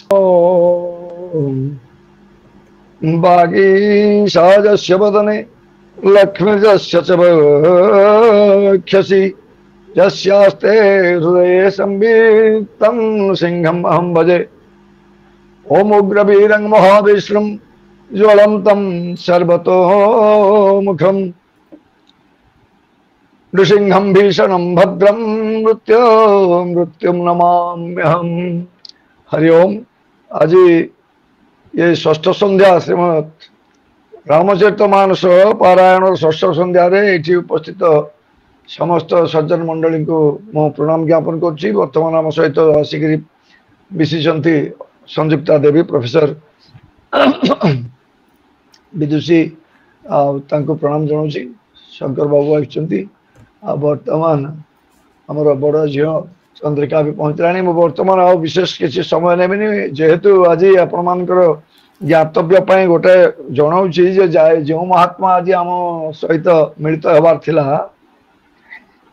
ॐ वागीशाजस्य वदने लक्ष्मीजस्य च वक्षसि यस्यास्ते हृदये संवित्तं सिंहम् अहं भजे। ओम उग्रवीरं महाविष्णुं ज्वलन्तं सर्वतोमुखं नृसिंहं भीषणं भद्रं मृत्युं नमाम्यहम्। हरि ओम। आज ये षष्ठ संध्या श्रीमद रामचरितमानस पारायण षष्ठ संध्या ये उपस्थित समस्त सज्जन मंडली को मो प्रणाम ज्ञापन करुच्ची। वर्तमान आम सहित आसिक मिशिंट संयुक्ता देवी प्रोफेसर विदुषी प्रणाम जनाऊँगी। शंकर बाबू आई बर्तमान आमर बड़ झी चंद्रिका भी पहुँचला। बर्तमान आ विशेष किसी समय नेबिनी जेहेतु आज आपण मानकर ज्ञातव्य गोटे जनाऊँगी जो महात्मा आज आम सहित मिलित होबार थिला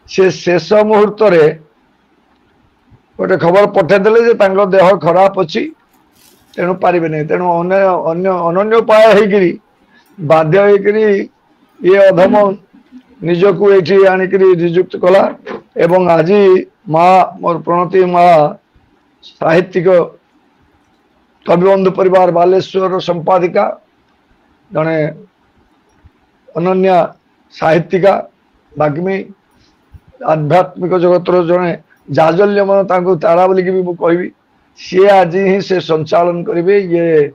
से शेष मुहूर्त गोटे खबर पठेदेले देह खराब अच्छी तेणु पारे नहीं। तेणु अनन्य उपाय होकरी बाध्य होकरी ये अधम निजक ये आणिक निजुक्त कला। एवं आज माँ मोर प्रणति माँ साहित्यिक कविबंधु परिवार बालेश्वर संपादिका जड़े अनन्या साहित्यिका बाग्मी आध्यात्मिक जगतर जड़े जाजल्य मन तारा बोलिकी भी कहबी सी आज ही से संचालन करेंगे ये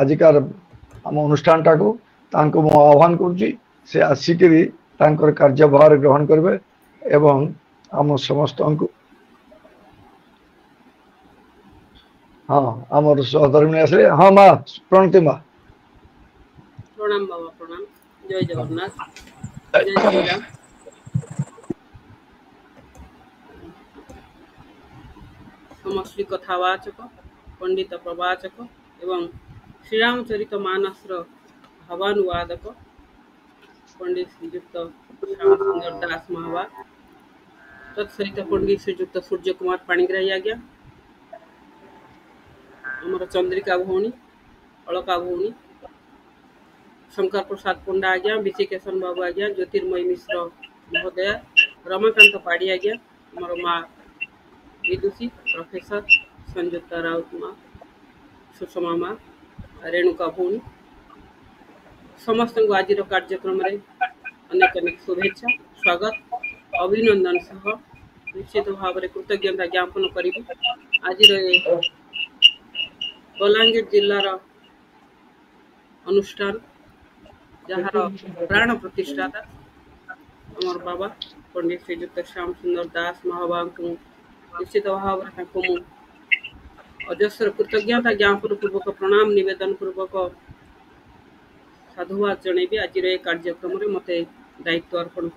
आजिकार आम अनुष्ठान टाक आह्वान करुच्ची से आसिक कार्यभार ग्रहण करेंगे एवं आम समस्त को हाँ आमर सहधर्मिणी आसे। हाँ माँ प्रणति माँ प्रणाम बाबा प्रणाम। जय जगन्नाथ जय श्री राम। समश्री कथावाचक पंडित प्रवाचक एवं श्रीरामचरित मानसर भावानुवादक पंडित श्रीजुक्त श्याम सुंदर दास महाबा तत्सहित पंडित श्रीजुक्त सूर्य कुमार पाणिग्राही आज्ञा आमर चंद्रिका भौणी अलका भौणी शंकर प्रसाद पंडा आज्ञा विशिकेशन बाबू आज्ञा ज्योतिर्मय मिश्र महोदया रमाकांत पाड़ी आज्ञा आमर माँ विदुषी प्रोफेसर संयुक्ता राउत माँ सुषमा माँ रेणुका भौणी समस्त को आज कार्यक्रम अनेक अनेक शुभेच्छा स्वागत अभिनंदन सह निश्चित भाव में कृतज्ञता ज्ञापन करी। आज बलांगीर जिलार अनुष्ठान जार प्राण प्रतिष्ठाता अमर बाबा पंडित श्रीजुक्त श्याम सुंदर दास महाबा को निश्चित भाव में अजस्र कृतज्ञता ज्ञापन पूर्वक प्रणाम निवेदन पूर्वक साधुवाद जनइबी। आज कार्यक्रम मत दायित्व अर्पण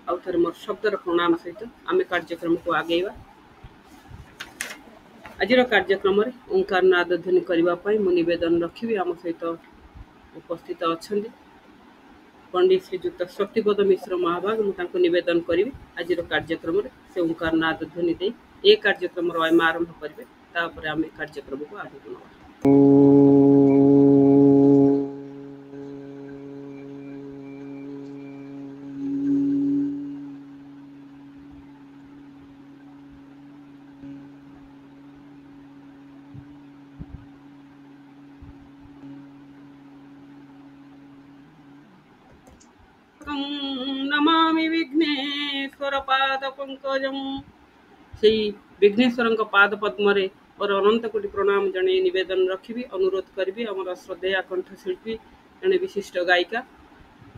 कर मोर शब्दर प्रणाम सहित आम कार्यक्रम को आगेवा। आज कार्यक्रम ओंकार नाद ध्वनि करने मुवेदन रखी आम सहित उपस्थित अच्छा पंडित श्रीजुक्त शक्तिपद मिश्र महाभाग मुझे नवेदन करी आज कार्यक्रम से ओंकार नाद ध्वनि दे ये कार्यक्रम आरंभ करेंगे तापर आम कार्यक्रम को आगे बढ़ा। नमामि विघ्नेश्वर पाद पंकजम से विघ्नेश्वर पाद पद्म और अनंत कोटि प्रणाम जने निवेदन रखी अनुरोध करी आम श्रद्धेया कंठशिल्पी जड़े विशिष्ट गायिका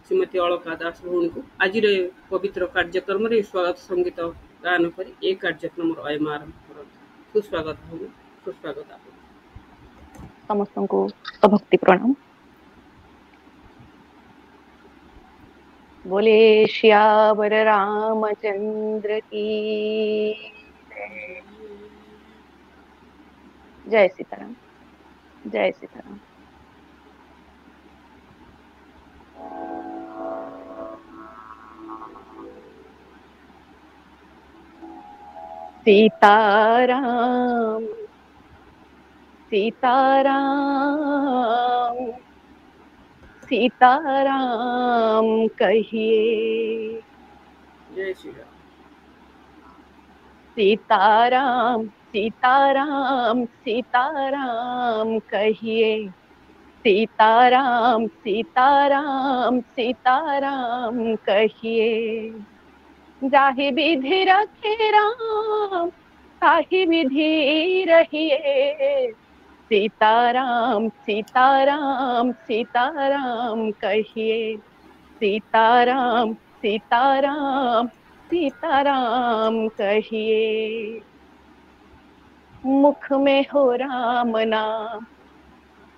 श्रीमती अलका दास भौणी को आज पवित्र कार्यक्रम स्वागत संगीत गान कर ये कार्यक्रम आरंभ कर सुस्वागत भौणी सुस्वागत आप समस्त को भक्ति प्रणाम। बोले श्यावर रामचंद्र की जय सीताराम जय सीताराम। सीताराम सीताराम सीताराम कहिए। जय श्री राम। सीताराम सीताराम सीताराम कहिए। सीताराम सीताराम सीताराम कहिए। जाहि विधि रखे राम ताहि विधि रहिए। सीताराम सीताराम सीताराम कहिए। सीताराम सीताराम सीताराम कहिए। मुख में हो राम नाम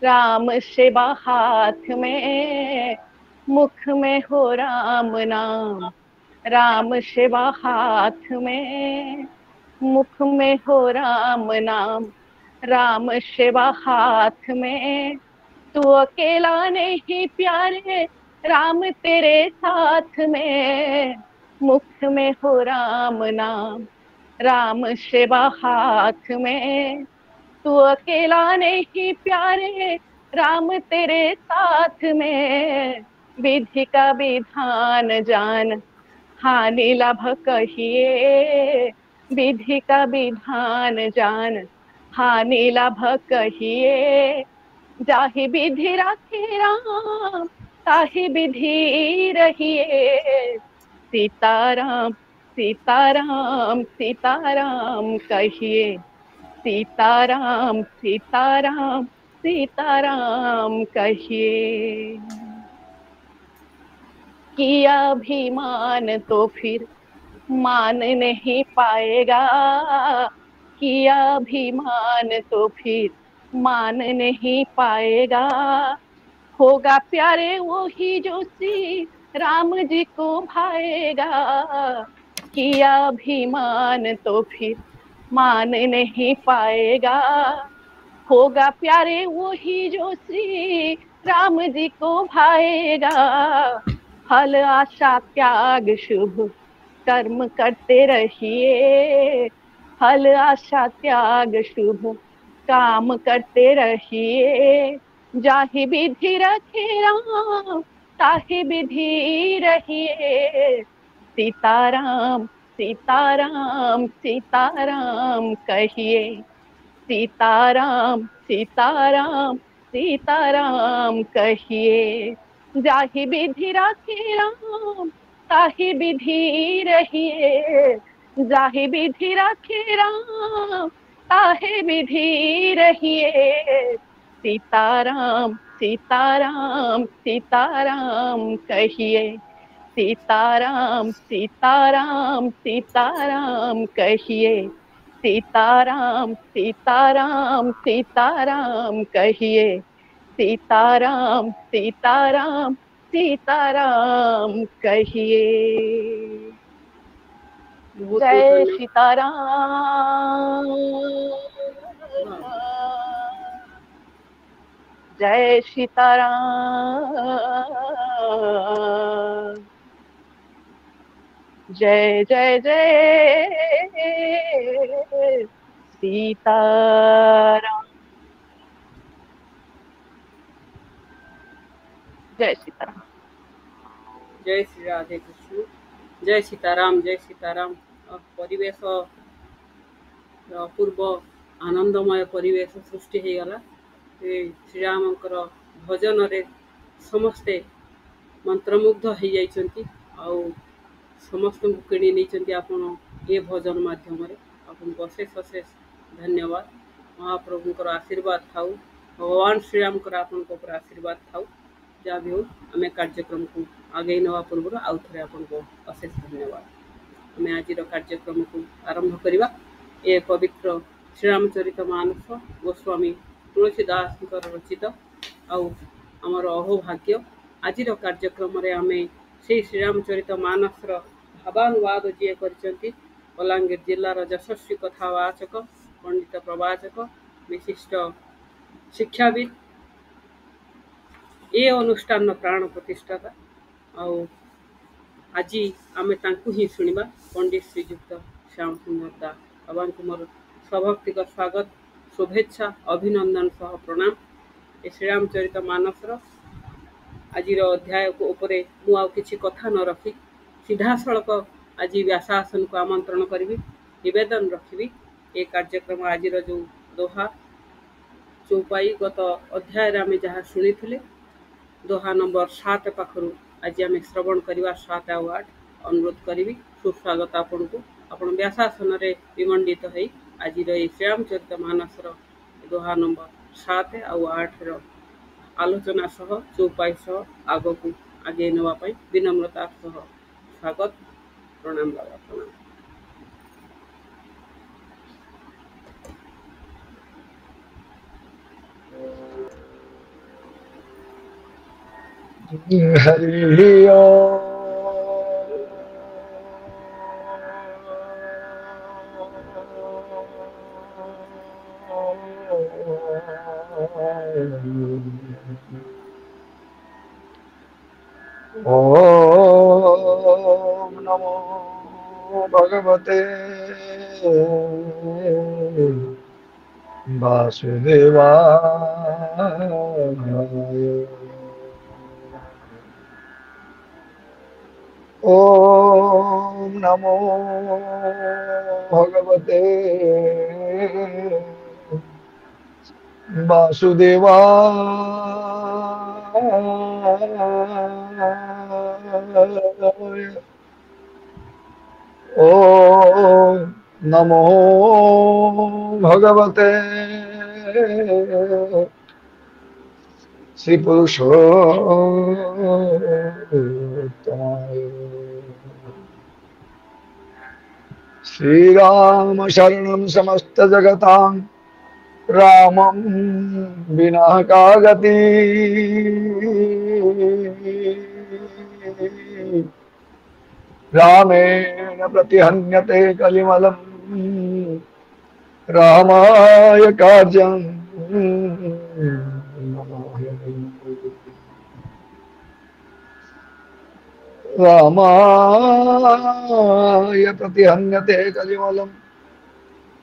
राम सेवा हाथ में। मुख में हो राम नाम राम सेवा हाथ में। मुख में हो राम नाम राम सेवा हाथ में। तू अकेला नहीं प्यारे राम तेरे साथ में। मुख में हो राम नाम राम सेवा हाथ में। तू अकेला नहीं प्यारे राम तेरे साथ में। विधि का विधान जान हानि लाभ कहिए। विधि का विधान जान हानि लाभ कहिए। जाहि विधि राखे राम ताहि विधि रहिए। सीताराम सीताराम सीताराम कहिए। सीताराम सीताराम सीताराम कहिए। किया अभिमान तो फिर मान नहीं पाएगा। किया अभिमान तो फिर मान नहीं पाएगा। होगा प्यारे वही जो श्री राम जी को भाएगा। किया अभिमान तो फिर मान नहीं पाएगा। होगा प्यारे वही जो श्री राम जी को भाएगा। फल आशा त्याग शुभ कर्म करते रहिए। फल आशा त्याग शुभ काम करते रहिए। जाहि विधि रखे राम ताहि विधि रहिए। सीताराम सीताराम सीताराम कहिए। सीताराम सीताराम सीताराम कहिए। जाहि विधि राखे राम ताहि विधि रहिए। जाहि विधि राखे राम ताहि विधि रहिए। सीताराम सीताराम सीताराम कहिए। सीताराम सीताराम सीताराम कहिए। सीताराम सीताराम सीताराम कहिए। सीताराम सीताराम सीताराम कहिए। बहुत बहुत जय धन्यवाद। सीताराम जय सीताराम। जय जय जय सीताराम। जय सीताराम। जय श्री राधे कृष्ण। जय सीताराम जय सीताराम। परिवेश अपूर्व आनंदमय परिवेश सृष्टि हो गला। श्रीरामकर भजन रे समस्ते मंत्रमुग्ध हो जाइछन्ति। आउ समस्त किणी नहीं आपण ये भजन माध्यम आपन अशेष अशेष धन्यवाद। महाप्रभुकर आशीर्वाद थाउ। भगवान श्रीराम कर आपन ऊपर आशीर्वाद थाउ। जहाँ भी हो आम कार्यक्रम को आगे नवा पूर्व आउ थे आपन को अशेष धन्यवाद। आम आज कार्यक्रम को आरंभ करवा। ए पवित्र श्रीरामचरित मानस गोस्वामी तुलसीदास रचित आमर अहोभाग्य। आज कार्यक्रम आम से श्रीरामचरित मानस भावानुवाद जी कर बलांगीर जिलार यशस्वी कथावाचक पंडित प्रवाचक विशिष्ट शिक्षाविद ए अनुष्ठान प्राण प्रतिष्ठाता। आज आम ही शुणा पंडित श्रीजुक्त श्याम सुंदर दास बाबा को मोर सभक्तिक स्वागत शुभेच्छा अभिनंदन सह प्रणाम। ए श्रीरामचरित मानसर आज अध्याय उपरे मु आउ किछि कथा न रखी सीधा सड़क आज व्यासासन को आमंत्रण करी निवेदन रखी ए कार्यक्रम आज जो दोहा चौपाई गत अध्याय आम जहाँ शुणी दोहा नंबर 7 पाखर आज आम श्रवण करवा 7 और 8 अनुरोध करी सुस्वागत आपन को आपण व्यासासन विमंडित हो आज श्रीरामचरित मानसर दोहा नंबर 7 और 8 आलोचना सह चौपाई सह आग को आगे नापी विनम्रता सह स्वागत प्रणाम बाबा प्रणाम। हरि ओम नमो भगवते वासुदेवाय। ओम नमो भगवते वासुदेवाय। ओम नमो भगवते श्री पुरुषोत्तमाय। श्रीराम शरणं समस्त जगतां रामं विना का गति। रामेण प्रतिहन्यते कलिमलं रामाय कार्यं रामाय प्रतिहन्यते कलिमलं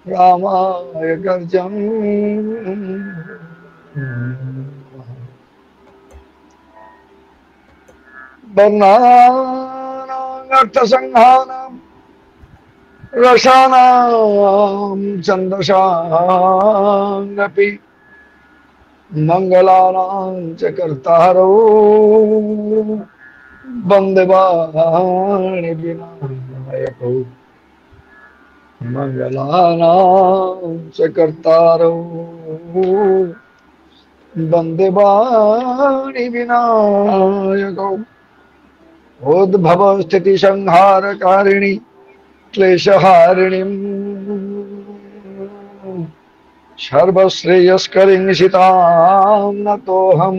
रामाय कार्यं वर्णानामर्थसंहानां रसानां छन्दसामपि मंगलानां च कर्तारौ वन्दे वाणि विनायकौ। मंगलानां च कर्तारौ वन्दे वाणि विनायकौ। उद्भव स्थिति संहारकारिणी क्लेशहारिणीं सर्वश्रेयस्करीं सीतां नतोऽहं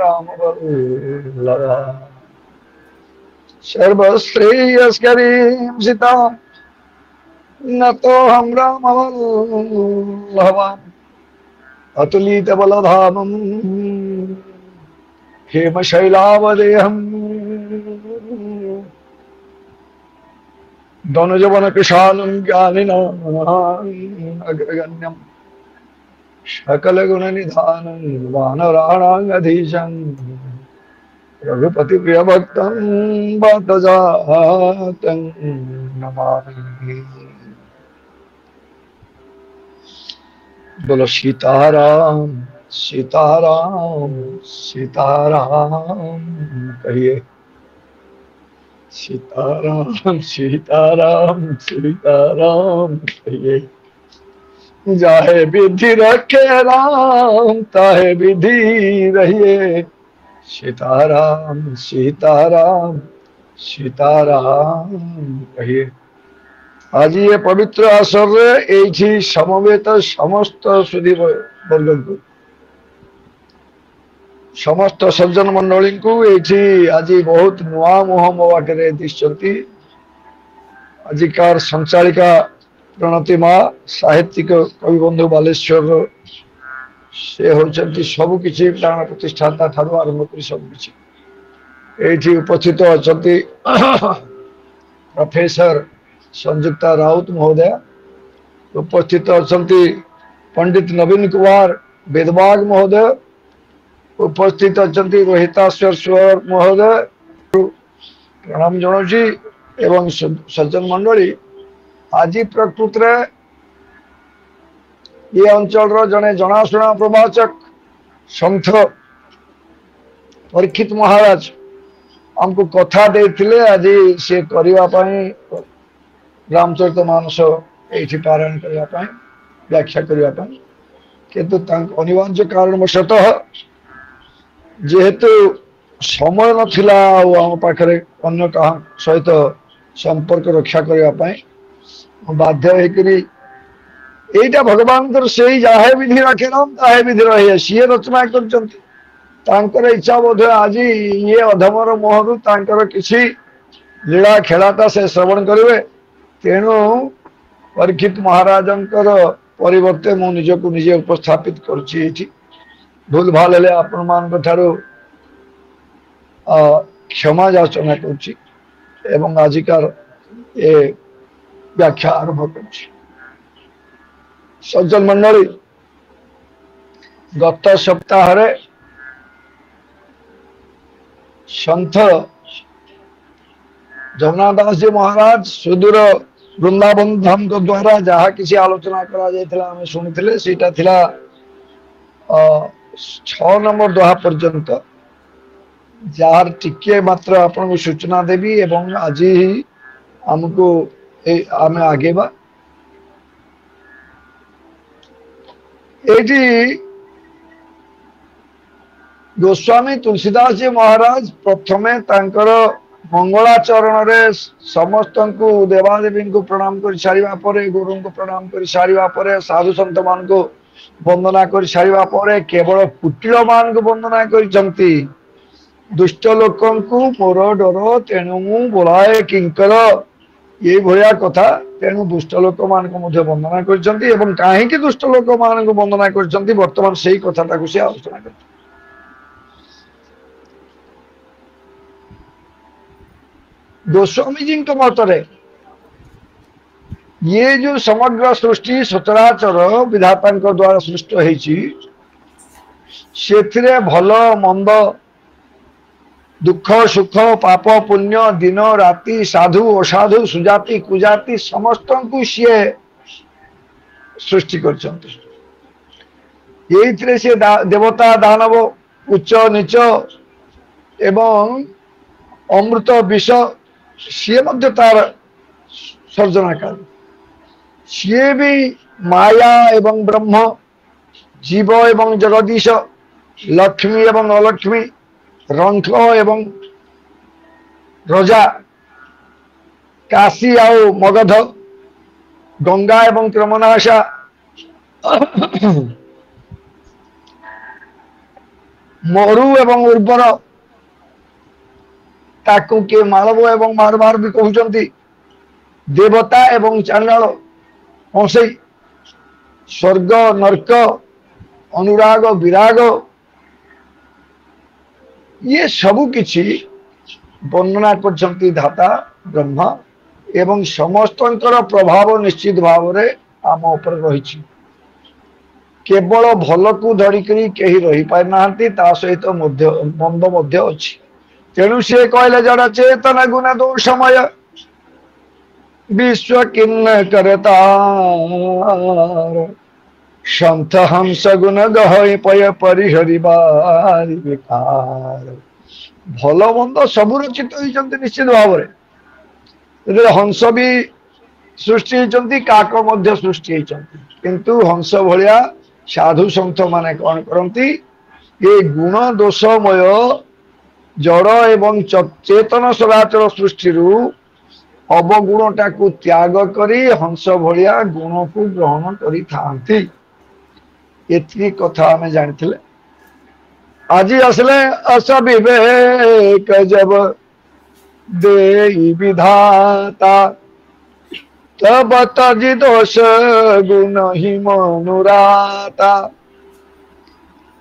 रामवल्लभा। सर्वश्रेयस्करीं सीतां नतोऽहं रामवल्लभा। अतुलितबलधामं हेमशैलावदेहं धनुजवन कुशालं ज्ञानिनाम् अग्रगण्यं सकलगुणनिधानं वानराणामधीशं रघुपतिप्रियभक्तं वातजातं नमामि। बोलो सीताराम सीताराम सीताराम कहिए। सीताराम सीताराम सीताराम कहिए। जाहे विधि रखे राम ताहे विधि रहिए। सीताराम सीताराम सीताराम कहिए। आज ये पवित्र आसर एठी समवेत समस्त सुधी वर्ग को समस्त सज्जन मंडली को एठी आज बहुत नुआ मुह मो बाटे दिशंती। आजिकार संचालिका प्रणति माँ साहित्यिक कवि बंधु बालेश्वर से होचंती सबु किछि प्राण प्रतिष्ठाता ठारू आरंभ करी सब किछि एठी उपस्थित अछंती प्रोफेसर संयुक्ता राउत महोदय, उपस्थित अछंती पंडित नवीन कुमार वेदवाग महोदय उपस्थित अच्छा रोहिताश्वर स्वर महोदय प्रणाम जनाऊँगी एवं सज्जन मंडली आज प्रकृत ये अंचल जड़े जनाशुना प्रवाचक सन्थ परीक्षित महाराज हमको कथा देते आज से करने रामचरित मानस ये पारायण करने व्याख्या करने किंतु अनिवार्य कारणवशतः जेहेतु समय नथिला आम पाखे अन्य क्या सहित संपर्क रक्षा करने बाध्य होकर भगवान से जहे विधि रखेना ताहे विधि रही सी रचना कर इच्छा बोध आज ये अधमर मोहरु किसी लीला खेलाटा से श्रवण करेंगे तेणु परीक्षित महाराजंकर परिवर्ते मु निजक निजे उपस्थापित करुच्ची भूल भाल हेले आपण मान क्षमा याचना करुच्ची एवं आजिकार ये व्याख्या आरंभ करुच्ची सज्जन मंडली गत सप्ताह संत जगन्नाथ दास जी महाराज सुदूर वृंदावन धाम को द्वारा जहाँ किसी आलोचना करा शुणी सीटा 6 नंबर दोहा पर्यंत जार टिके मात्र आपन को सूचना देवी एवं आज ही हमको आम आगेबा एटी गोस्वामी तुलसीदास जी महाराज प्रथमे तांकर मंगलाचरण रे समस्त को देवादेवी को प्रणाम कर सारिबा परे गुरु को प्रणाम कर सारिबा परे साधु संत मान को वंदना कर सारिबा परे केवल कुटिल मान को वंदना करिसंती दुष्ट लोकन को मोर डर तेणु बोलाए किंकर ये भया कथा तेणु दुष्ट लोक मान को मध्य वंदना करिसंती एवं काहेकि दुष्ट लोक मान को वंदना करिसंती वर्तमान सेही कथाटा को से आलोचना कर गोस्वामी जी मतरे ये जो समग्र सृष्टि सचराचर विधाता द्वारा सृष्टि होती भल मंद दुख सुख पाप पुण्य दिन राति साधु असाधु सुजाति कुजाति समस्त को सी सृष्टि कर देवता दानव उच्च नीच एवं अमृत विष सी तार सर्जनाकार सी भी माया एवं ब्रह्म जीव एवं जगदीश लक्ष्मी एवं अलक्ष्मी रंख एवं रजा काशी आउ मगध गंगा एवं क्रमनाशा मरु एवं उर्वर ताकू के मालव एवं मारवार भी कहते देवता एवं चांडाल हंसई स्वर्ग नर्क अनुराग विराग ये सबु किछि वर्णना करछंती धाता ब्रह्मा एवं समस्तंकर प्रभाव निश्चित भाव रे आम ऊपर रही केवल भल को धरिकरी कहीं रही पारि नाहंती ता सहित मंद मध्य अछि तेणु से कहले जड़ा चेतन गुण दोषमय विश्व किन्न करतार संत हंस गुण गहय पय परिहरिबार विकार भल मंद सबु रचित होइचंती निश्चित भाव रे हंस भी सृष्टि होइचंती काक मध्य सृष्टि होइचंती किंतु हंस भलिया साधु संत माने कौन करंती ये गुण दोषमय जड़ एवं चेतन चराचर सृष्टि अवगुणटा को त्याग करी हंस भलिया गुण को ग्रहण करी थांती एति कथा हमें जानी आज असले अस विवेक जब दे विधाता तब तजि दोष गुण ही मनुराता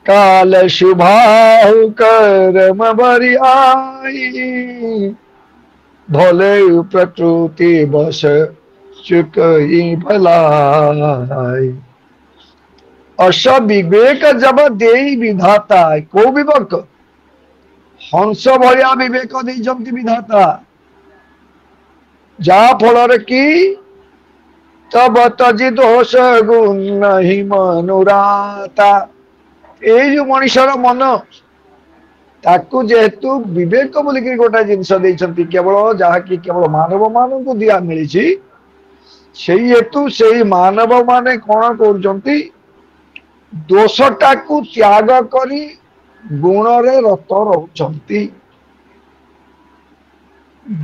काल शुभाहु कर्म बरियाई भले प्रकृति बस चुकई भलाई अस विवेक जब दे विधाता को विवेक हंस भलिया विवेक देइछंती विधाता जा फल कि तब तजी दोष गुण नहीं मनुराता ये जो मनुष्यर मन ताकू जेहेतु विवेक बोलिक गोटे जिनस देइछंती केवल जहाँकि केवल मानव मान को दिया मिली से हेतु से मानव माने कौन कर दोषटा को त्याग करी गुण रे रत रहउछंती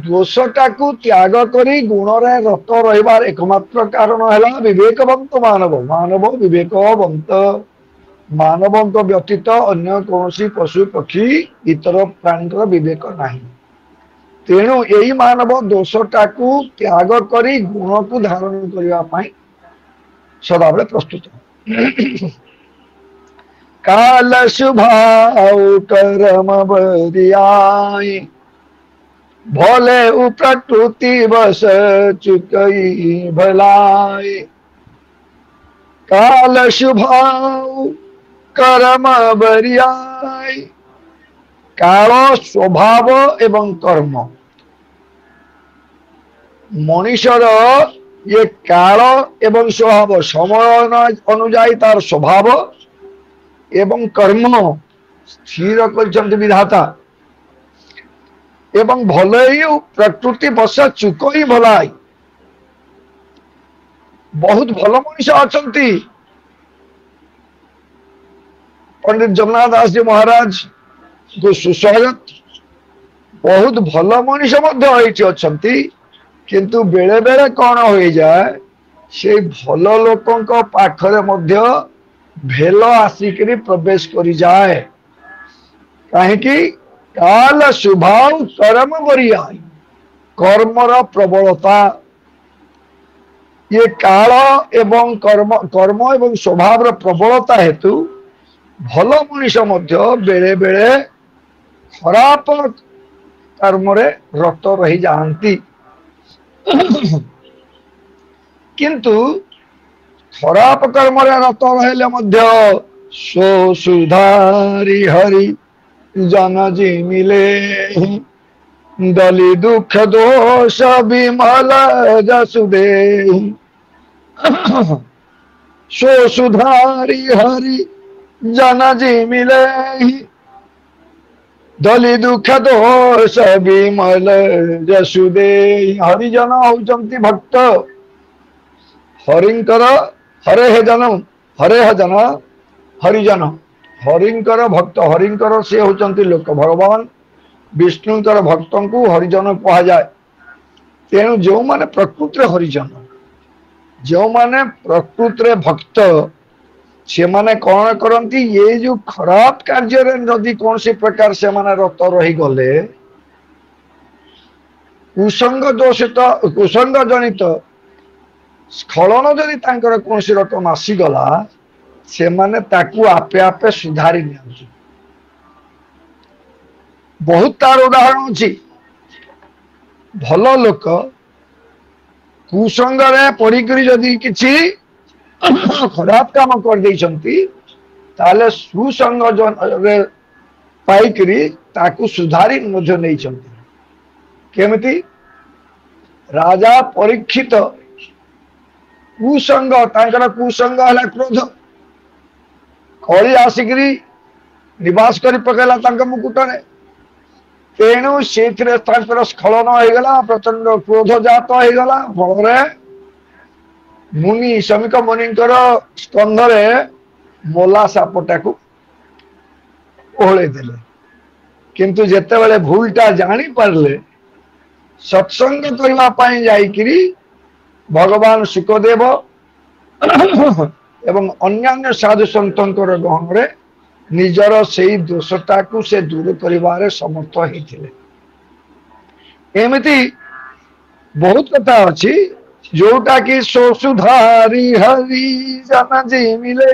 दोषटा को त्याग करी गुण रे रत रहिबार एकमात्र कारण है विवेकवंत मानव मानव विवेकवंत मानव व्यतीत अन्य कौन पशु पक्षी इतर प्राणी विवेक नहीं तेणु यही मानव दोषटा को त्याग करी गुण को धारण करने सदाबले प्रस्तुत काल शुभाव कर्म बरियाई भले उ प्रकृति बस चुकई भलाई काल शुभाव कर्म बरियाई काल स्वभाव एवं कर्म मनुष्यर ये काल एवं स्वभाव समय अनुजाई तार स्वभाव एवं कर्म स्थिर कर विधाता एवं भले ही प्रकृति बस चुक ही भलाई बहुत भल मनुष्य अछंती पंडित जगन्नाथ दास जी महाराज को सुस्वागत बहुत भल मनुष्य अछंती किंतु बेले बेले कौन हो जाए से भल लोकों पाखरे मध्य भेल आसिक प्रवेश करी जाए कहीं काल शुभाव कर्म बरियाई कर्मर प्रबलता ये काल एवं कर्म एवं स्वभाव प्रबलता हेतु भल मनुष्य मध्य बेले बेले खराब कर्म रे रत रही जाती किंतु खराब कर्म रे रत रहिले मध्य सो सुधारी हरि जन जी मिले दली दुख दोष विमल जसुदे सो सुधारी हरि जन जी मिले दली दुख दोष विमल जसुदे हरिजन होचंती भक्त हरिंकर हरे हे जन हरे ह जन हरिजन हरिंकर भक्त हरिंकर से होचंती लोक भगवान विष्णुंकर भक्तों को हरिजन कहा जाए तेणु जो माने प्रकृति हरिजन जो माने प्रकृति भक्त से माने कौन करती ये जो खराब कार्य यदि कौन सी प्रकार से माने रत रही गले कुसंग दोषित कुसंग जनित स्खलन जदि तांकर कौन सी रकम आसीगला से माने ताकू आपे आपे सुधारी नि बहुत तार उदाहरण अच्छी भल लोक कुसंग रे पढ़िकरी जदि किछि खराब काम कर देइछंती ताले सुसंग रे पाइकरी ताकू सुधारी मध्य नैछंती केमिति राजा परीक्षित कुसंग तांकर कुसंग हला क्रोध कली आसिकरी निवास करी पकेला तांका मुकुट रे तेणु से स्खलन हो गला प्रचंड क्रोध जात हो गला फल मुनि शमिक मुनिंकर स्कंधरे मोला सापटा को ओहले देले किंतु जेते बेले भूलटा जानी पारले सत्संग करबा पई जाईकरी भगवान सुखदेव एवं अन्यान्य साधु संतंकर गहन रे निजर से दोषटा को से दूर करिवारे समर्थ होइथिले एमिति बहुत कथा अछि जोटा कि सो सुधारी हरि जन जी मिले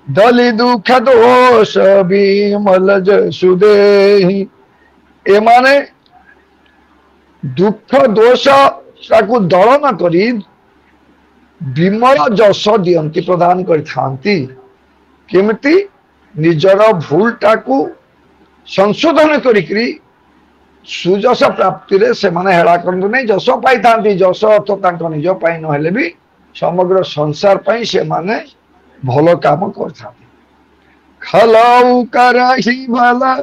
दली दुख दोष विमल जसुदे ए माने दुख दोष ताकू दलन करी विमल जस दियंती प्रदान करथांती केमिति निजर भूलटा को संशोधन करिकरी सुजस प्राप्ति रे से माने हेला करंतु नहीं जस पाई थांती जस अर्थ तांको निज पाई न हेले भी समग्र संसार पाई से माने भलो काम करथांती खलौ करहि भला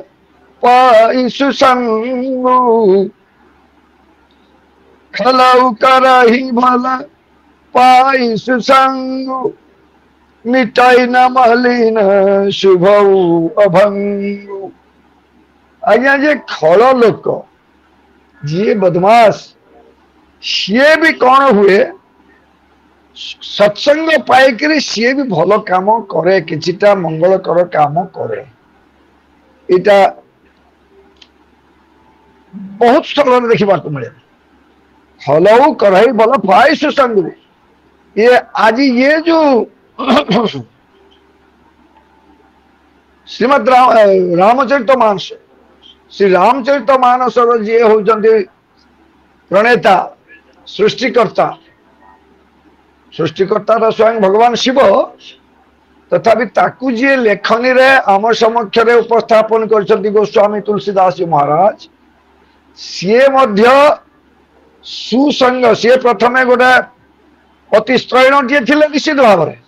पाई सुसंगु खलौ करहि भला पाई सुसंगु मिटाई न मलिन शुभ अभंगु आज्ञा जे खल लोक जी बदमाश सी भी कौन हुए सत्संग पाइक सी भी भल काम करे किछिटा मंगलकर काम करे इटा बहुत स्थल देखा मिले हलऊ करही भल पाई सुसंग ये आज ये जो श्रीमद रामचरित मानस श्री रामचरित मानस जी होती प्रणेता सृष्टिकर्ता सृष्टिकर्ता स्वयं भगवान शिव तथापि ताकू जी लेखनी रे आम समक्ष उपस्थापन कर गोस्वामी तुलसीदास जी महाराज सीए मध्य सुसंग सी प्रथमे गोटे अति स्त्रैणटीए थे निश्चित भाव में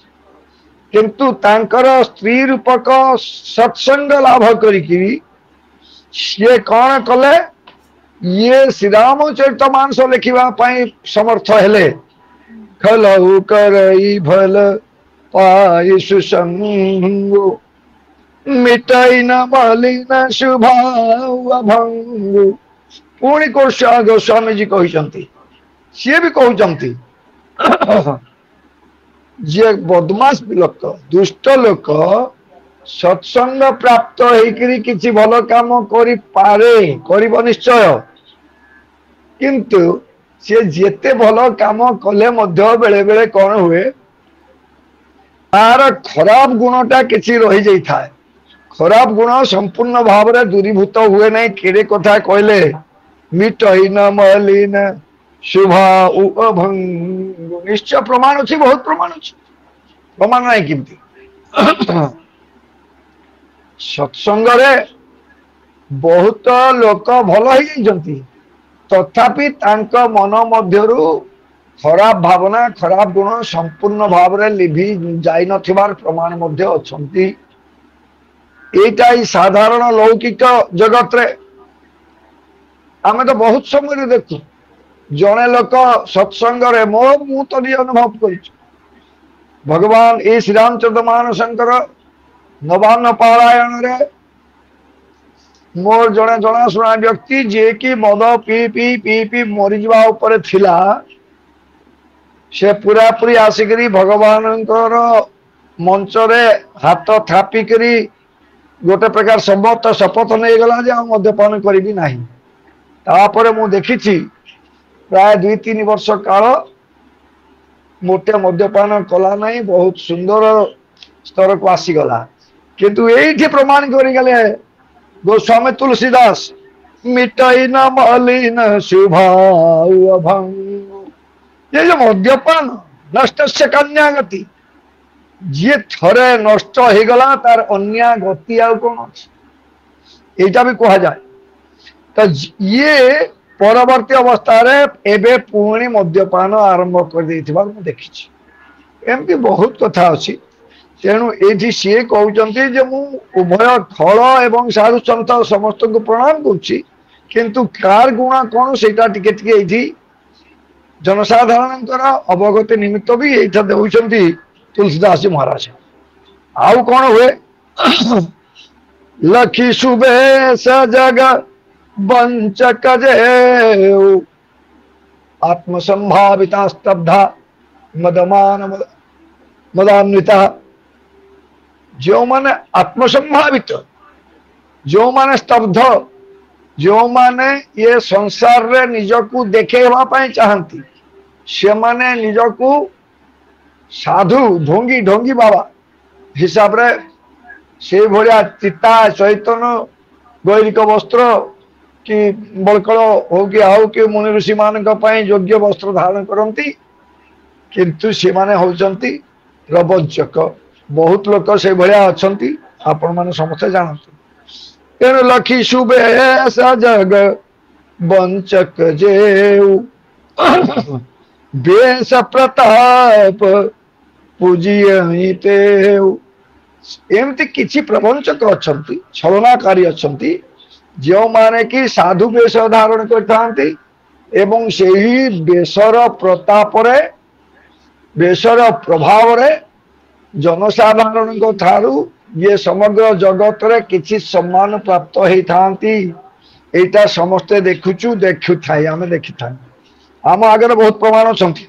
किंतु तांकर स्त्री रूपक सत्संग लाभ करी सी कौन कले ये श्रीरामचरित मानस लिखा समर्थ हेले खलऊ करई भल पाई सुसंगु मिटाई न मलिन शुभाभंगु पुणी गोस्वामी जी कहते सी भी कहते जे बदमाश लोक दुष्ट लोक सत्संग प्राप्त होकरी किसी भल काम करि पारे करिब निश्चय किंतु से जेते भल काम कले मध्य बेले बेले कौन हुए तार खराब गुणटा किसी रही जाई थाए खराब गुण संपूर्ण भाव में दूरीभूत हुए नहीं केड़े कथा कहले मिटई न मलिन शुभा अभंग निश्चय प्रमाण अच्छी बहुत प्रमाण अच्छी प्रमाण नहीं किमती सत्संग रे बहुत लोक भल हो तथापि तांक मन मध्यरु खराब भावना खराब गुण संपूर्ण भाव में लिभि जाई नथिबार प्रमाण मध्य अछंती एटा ही साधारण लौकिक जगत रे आमे तो बहुत समय देखु जड़े लोक सत्संग रे मु तो नहीं अनुभव कर भगवान ए श्री रामचंद्र मानसंकर नवान्न पारायण रे मोर जड़े जनाशुना व्यक्ति जे कि मद पी पी पी पी मरी जावा ऊपर थिला से पूरा पूरी आसिकरी भगवान मंच रे हाथ थापिकरी गोटे प्रकार समस्त शपथ नहीं गला जे मद्यपान करी नहीं तापर मु देखी प्राय 2-3 वर्ष काल मोटे मद्यपान कला नहीं बहुत सुंदर स्तर को आसीगला किंतु ये प्रमाण करगले गोस्वामी तुलसीदास मिटाई न मलिन शुभाभंग ये जो मद्यपान नष्ट से कन्या गति जी थरे नष्ट हो गला तार अन्य गति आ कौन अच्छी यहाँ भी कह जाए तो ये परवर्ती अवस्था रे एबे पुणी मद्यपान आरंभ कर देखी एमती बहुत कथा अच्छी तेणु ये सी कहते जे मु उभय खल एवं साधु सन्त समस्त को प्रणाम करुच्ची किंतु कार गुण कौन से टिके जनसाधारण अवगति निमित्त भी ये देउछंती तुलसीदास जी महाराज आउ कौन हुए लखी सुबेश जग वंचक जे आत्मसंभाविता स्तब्धा मदमान मदान्विता जो माने आत्मसंभावित जो माने स्तब्ध जो माने ये संसार रे निजकू देखेवा पाई चाहती से माने निजकू साधु ढोंगी ढोंगी बाबा हिसाब रे से भलिया चिता चैतन्य गैरिक वस्त्र कि बलकल हो कि आउ कि मुनि ऋषि मान योग्य वस्त्र धारण करती किंतु से माने होचंती प्रवंचक बहुत लोक से भलिया अछंती आपण माने समस्त जानते तेणु लखी शुभे जग वंचक जेऊ बेस प्रताप पूजिते एमती किछि प्रवंचक अछंती छलनाकारी अछंती जो माने कि साधु वेश धारण करथांती एवं सेही बेशर प्रताप रे बेशर प्रभाव रे जनसाधारण को थारु ये समग्र जगत रे किछि सम्मान प्राप्त हेई थांती एटा समस्ते देखुचु देखु थाई आमे देखि थाई आम आगे बहुत प्रमाण अछंती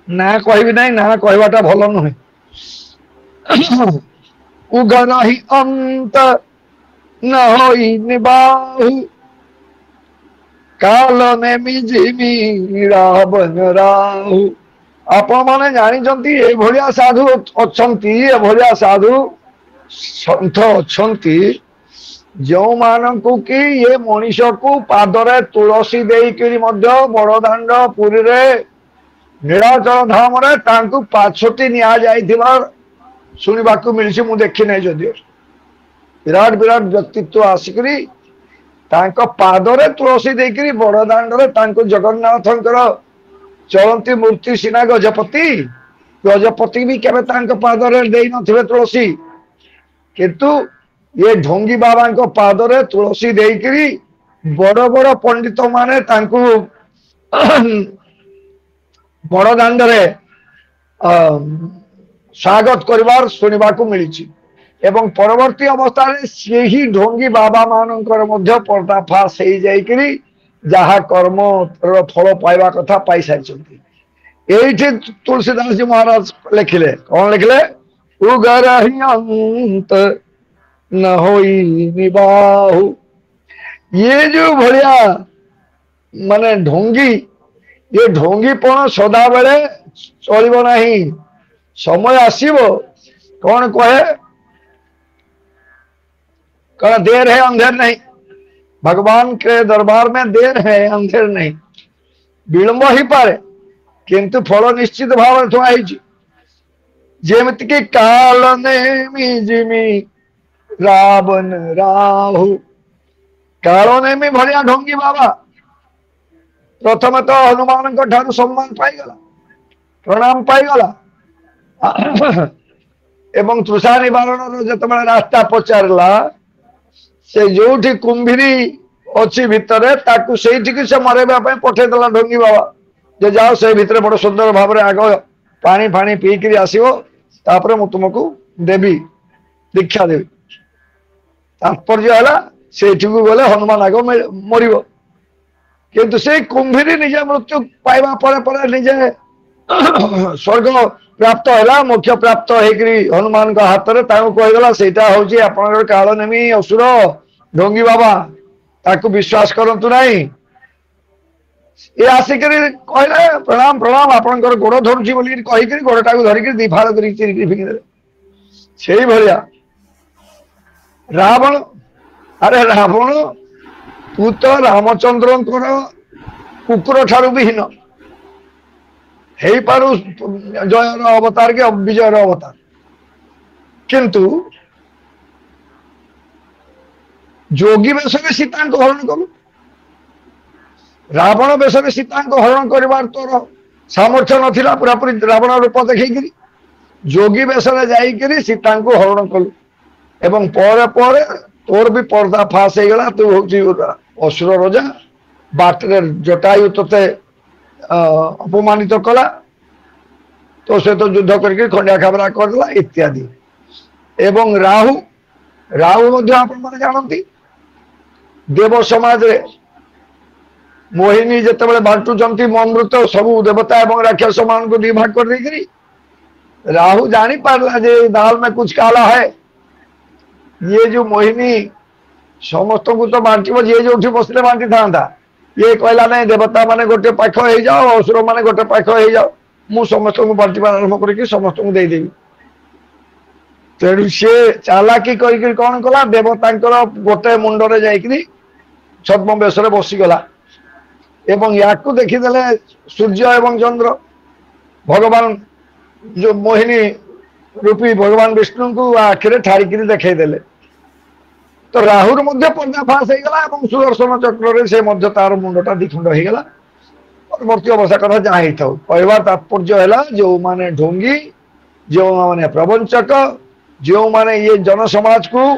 ना कहबी नहीं ना कहबाटा भलो नुहे उगरहि अंत न होई निबाहु काल ने मिजिमी रावण राहु आपण माने जानिचंती ए भलिया साधु अछंती ए भलिया साधु संत अछंती जो मानकु कि ये मनीष को पादरे तुलसी देई करी मध्य बड़दाण्ड पुरी रे नीलाचल धाम रे तांकु पाछोटी निया जाइथिबार सुनिबाकू मिलछि मु देखि नै जदियो विराट विराट व्यक्तित्व आसिकरी तांको पादरे तुलसी देकरी बड़दाण्ड रे तांको जगन्नाथंकर चलंती मूर्ति सिना गजपति गजपति भी केबे तांको पादरे देई नथिबे तुलसी किंतु ये ढोंगी बाबा को पादरे तुलसी देकरी बड़ बड़ पंडित माने तांको बड़दाण्ड रे स्वागत करिवार सुनिबाकू मिलिछि एवं परवर्ती अवस्था से ढोंगी बाबा मानकर मध्य पर्दाफाश हो जाइकरी जहा कर्म फल पाइबा कथा पाई सारी ये तुलसीदास जी महाराज लिखिले कौन लिखिले उगर अंत न होई निबाहु ये जो भलिया माने ढोंगी ये ढोंगीपण सदा बेले चलिबो नहीं समय आसीबो कौन कहे कहना देर है अंधेर नहीं भगवान के दरबार में देर है अंधेर नहीं विलंब ही पारे किंतु फल निश्चित भाव थुआई जेमति कि काल नेमी जिमी रावण राहु काल नेमी भलिया ढोंगी बाबा प्रथम तो हनुमान को ठारू सम्मान पाईगला प्रणाम पाईगला एवं तृषा निवारण जतबे रास्ता पचारला से जो कुंभीरी अच्छी भितर ताकू से मरेबा पठेदेला ढोंगी बाबा जे जाओ से भितर बड़ सुंदर भाव में आग पानी फाणी पीकरी आसो तापर मु तुमको देवी दीक्षा देवी तात्पर्य है से गले हनुमान आग मर किंतु से कुंभीरी निजे मृत्यु पाइबा परे निजे स्वर्ग प्राप्त है मोक्ष प्राप्त होकरी हनुमान का हाथ में कहीगला से आप काल नेमी असुर ढोंगी बाबा ताकू विश्वास करतु नहीं ये आसिक कहले प्रणाम प्रणाम आपंकर गोड़ धरुची बोल कहीकि गोड़टा धरिक दिफाड़ कर फिंगिदे से भाया रावण अरे रावण तू तो रामचंद्र कुकुर ठारू विहीन पारु जयर अवतार के विजयर अवतार किंतु जोगी वेश में सीता को हरण कलु रावण वेश में सीता को हरण कर तोर सामर्थ्य नाला पूरापूरी रावण रूप देखी जोगी वेश में जाइकरी सीता को हरण कलु एवं पर पर तोर भी पर्दा फाश होगा तू हूँ असुर रजा बाटे जटायु तोते अपमानित कला तो सहित युद्ध करके खंडिया खाबरा करला इत्यादि एवं राहु राहु आपण जानती देव समाज रे मोहिनी जिते बांटुंट ममृत सबू देवता एवं राक्षस मान को भाग कर देकरी राहु जानी पारला जे दाल में कुछ काला है ये जो मोहिनी समस्त को तो बांटो जी जो बसले बांटी था ये कहला नहीं देवता माने गोटे पाख हो जाओ असुर माने गोटे पाख हो जाओ मु समस्त को बांटा आरंभ करके समस्त को देदेवी तेणु सी चालाकी कर कौन कला देवता गोटे मुंडरे जाकरी छद्म बेश बसीगला एवं या देखीदे सूर्य एवं चंद्र भगवान जो मोहिनी रूपी भगवान विष्णु को आखिरे ठाड़िकी देखई देले तो राहुर मध्य पर्दाफाश हो गला और सुदर्शन चक्र से मध्य तार मुंडटा दिखंड हो गला परवर्ती अवस्था कथा जहाँ होता कहवार तात्पर्य है जो माने ढोंगी जो माने प्रवंचक जो माने ये जनसमाज को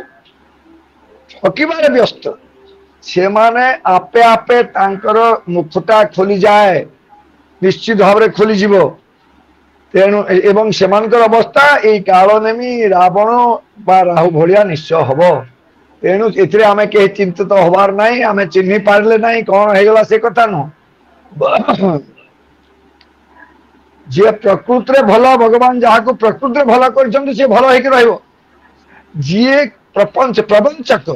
ठकिबारे व्यस्त से माने आपे आपे तांकर मुखटा खोली जाए निश्चित भाव में खोली जीव तेणु एवं सेमानकर अवस्था ये कालनेमी रावण बा राहु भलिया निश्चय हम तेणु एथिरे आमे के चिंतित हबार नहीं आमे चिन्हि पारले नहीं कौन हेगला से कथा नु जे प्रकृति भल भगवान जहाँ को प्रकृति भल कर भल होकर रहिबो जी प्रपंच प्रवंचक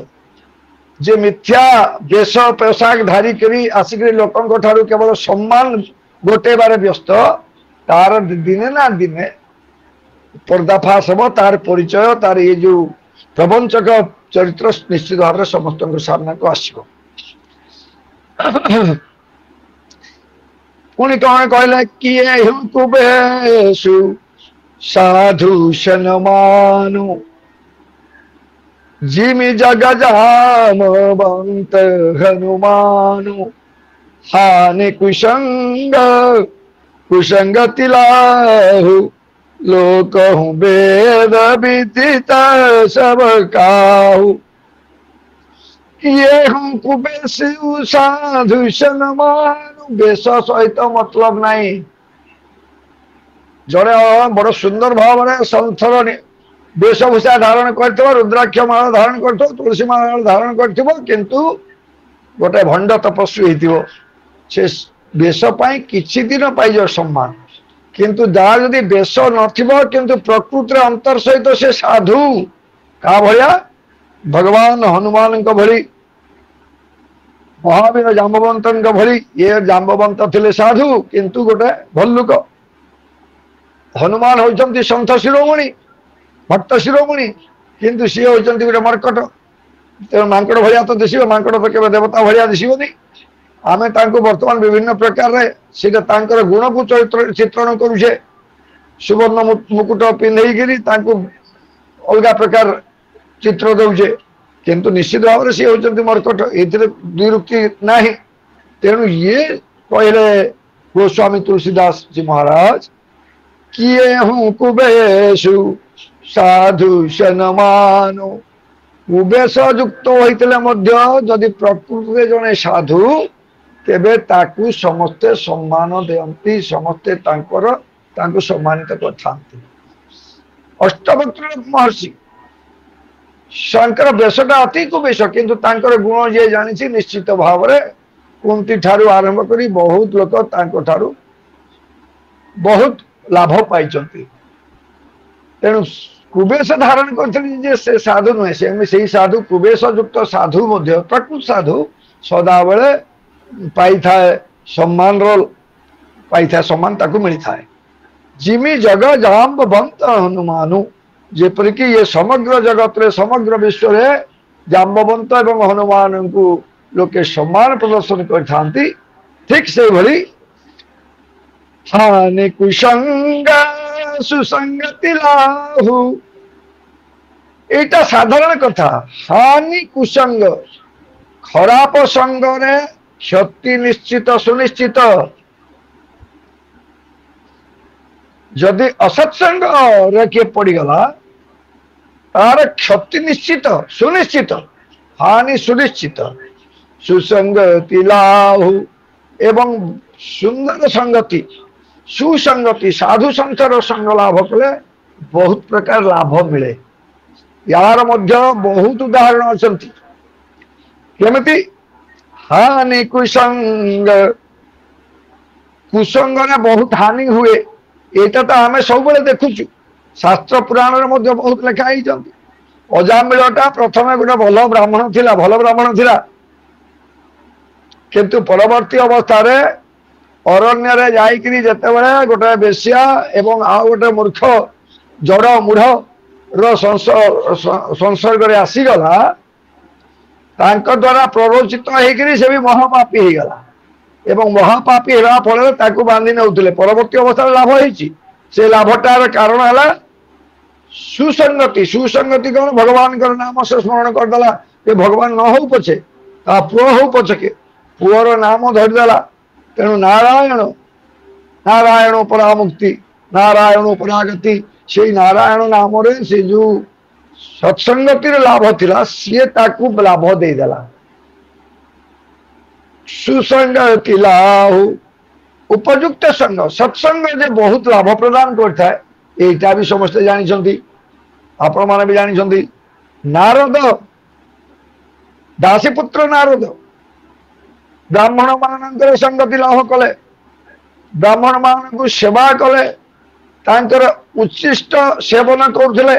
जे मिथ्या वेश पोशाक धारी करी आसिक लोकों ठारू केवल सम्मान गोटेबार व्यस्त तार दिने ना दिने पर्दाफाश हम तार परिचय तार ये जो प्रवंचक चरित्र निश्चित भाव में समस्त सामना को आसो पुणी कौन कहले किए कुबेशु साधु सनमानु जिमि जग जामवंत हनुमानु हानि कुसंग कुसंग तिलाहु लोक वेद विदित सब काहु ये हूँ कुबेशु साधु सनमानु बेश सहित मतलब नहीं जड़े बड़ सुंदर भाव में संथर वेशभूषा धारण कर रुद्राक्ष माला धारण कर तुलसी माला धारण कर गोटे भंड तपस्वी हो वेश किछि दिन पाइज सम्मान किंतु जहाँ जदि वेश नथिबो प्रकृति अंतर सहित से साधु का भलिया भगवान हनुमान भली महावीर जाम्बवंत भली ये जाम्बवंत थिले साधु किंतु गोटे भल्लुक हनुमान होइचंती संत शिरोमणि भक्त शिरोमणि किंतु सी होइचंती गोटे मर्कट तेणु मांकड़ भलिया तो दिशो मांकड़ तो केवल देवता भलिया दिशोनी आमे तांको वर्तमान विभिन्न प्रकार रे सीधा तांकर गुण को चरित्र चित्रण करूछे सुवर्ण मुकुट पिंधेगिरी तांको अलगा प्रकार चित्र दउछे किंतु निश्चित भाव में सी होचंती मर्कट एथिरे द्विरुक्ति नाही तेणु ये कहले गोस्वामी तुलसीदास जी महाराज किए हूँ कुबेशु साधु सनमानु कुबेश युक्त होइतले मध्य जदि प्रकृति जने साधु तेबे ताकू समस्ते सम्मान देयंती समस्ते तांकर तांको सम्मानित करथांती अष्टवक्र महर्षि शंकर बेशटा अति कुबेश किंतु तांकर गुण जे जानिछि निश्चित भाव में कुंती ठारू आरंभ करी बहुत लोक तांको ठारू बहुत लाभ पाइचंती तेणु कुबेश धारण करते से साधु नुहे से साधु कुबेश युक्त साधु मध्य प्रकृत साधु सदा बेले पाई थाए सम्मान रोल पाई थाए सम्मान ताकू मिली थाए जिमी जग जाम्बवंत हनुमानु जेपरिक ये समग्र जगत रे समग्र विश्व रे जाम्बवंत एवं हनुमान को लोके सम्मान प्रदर्शन करथांती ठीक से भली हानि कुसंग सुसंगति लाहु एटा साधारण कथा हानि कुसंग खराब संग रे क्षति निश्चित सुनिश्चित जदि असत्संग रे किए पड़गला तार क्षति निश्चित सुनिश्चित हानि सुनिश्चित सुसंगति लाहु एवं सुंदर संगति सुसंगति साधु संतर संग लाभ कले बहुत प्रकार लाभ मिले यार मध्य बहुत उदाहरण अछंती केमिति हानि कुसंग कुसंग ने बहुत हानि हुए एटा तो आमे सब बेले देखुचु शास्त्र पुराण रे मध्य बहुत लेखा ही जंती अजामिलटा प्रथमे गोटे भल ब्राह्मण थिला किंतु परवर्ती अवस्था रे अरण्य रे जाइकरी जते बेले गोटे बेश्या एवं आ गोटे मूर्ख जड़ मूढ़ रो संसर्ग रे आसीगला तांको द्वारा प्ररोचित होइकरी से भी महापापी हो गला ଏବଂ ମହାପାପୀ ହେବା ଫଳରେ ତାକୁ ବାନ୍ଧି ନେଉଥିଲେ। ପରବର୍ତ୍ତୀ ଅବସ୍ଥାରେ ଲାଭ ହେଇଛି। ସେ ଲାଭଟାର କାରଣ ହେଲା ସୁସଙ୍ଗତି। ସୁସଙ୍ଗତି କଣ? ଭଗବାନଙ୍କର ନାମ ସେ ସ୍ମରଣ କରିଦେଲା। ଏ ଭଗବାନ ନ ହଉ ପଛେ, ତା ପୁଅ ହଉ ପଛକେ ପୁଅର ନାମ ଧରିଦେଲା। ତେଣୁ ନାରାୟଣ, ନାରାୟଣ ପରାମୁକ୍ତି, ନାରାୟଣ ପରାଗତି। ସେଇ ନାରାୟଣ ନାମରେ ସେ ଯୋଉ ସତ୍ସଙ୍ଗତିର ଲାଭ ଥିଲା ସିଏ ତାକୁ ଲାଭ ଦେଇଦେଲା। ସୁସଙ୍ଗତି ଲାହୁ ଉପଯୁକ୍ତ ସଙ୍ଗ। ସତ୍ସଙ୍ଗ ଯେ ବହୁତ ଲାଭ ପ୍ରଦାନ କରିଥାଏ ଏଇଟା ବି ସମସ୍ତେ ଜାଣିଛନ୍ତି, ଆପଣମାନେ ବି ଜାଣିଛନ୍ତି। ନାରଦ, ଦାସୀପୁତ୍ର ନାରଦ ବ୍ରାହ୍ମଣ ମାନଙ୍କର ସଙ୍ଗତି ଲାଭ କଲେ, ବ୍ରାହ୍ମଣ ମାନଙ୍କୁ ସେବା କଲେ, ତାଙ୍କର ଉଚ୍ଛିଷ୍ଟ ସେବନ କରୁଥିଲେ,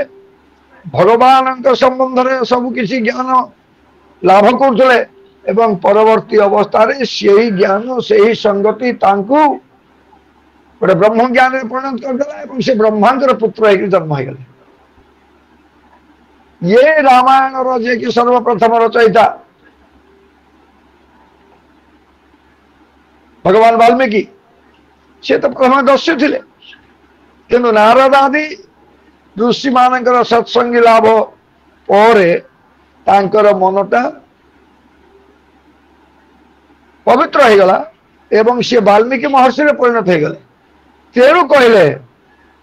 ଭଗବାନଙ୍କ ସମ୍ବନ୍ଧରେ ସବୁ କିଛି ଜ୍ଞାନ ଲାଭ କରୁଥିଲେ ଏବଂ ପରବର୍ତ୍ତୀ ଅବସ୍ଥାରେ ସେହି ଜ୍ଞାନ, ସେହି ସଙ୍ଗତି ତାଙ୍କୁ ଗୋଟେ ବ୍ରହ୍ମ ଜ୍ଞାନରେ ପରିଣତ କରିଦେଲା ଏବଂ ସେ ବ୍ରହ୍ମାଙ୍କର ପୁତ୍ର ହେଇକି ଜନ୍ମ ହେଇଗଲେ। ଇଏ ରାମାୟଣର ଯିଏକି ସର୍ବପ୍ରଥମ ରଚୟିତା ଭଗବାନ ବାଲ୍ମୀକି, ସେ ତ ପ୍ରଥମେ ଦସ୍ୟୁ ଥିଲେ। କିନ୍ତୁ ନାରଦ ଆଦି ଋଷି ମାନଙ୍କର ସତ୍ସଙ୍ଗୀ ଲାଭ ପରେ ତାଙ୍କର ମନଟା ପବିତ୍ର ହେଇଗଲା ଏବଂ ସେ ବାଲ୍ମୀକି ମହର୍ଷିରେ ପରିଣତ ହେଇଗଲେ। ତେଣୁ କହିଲେ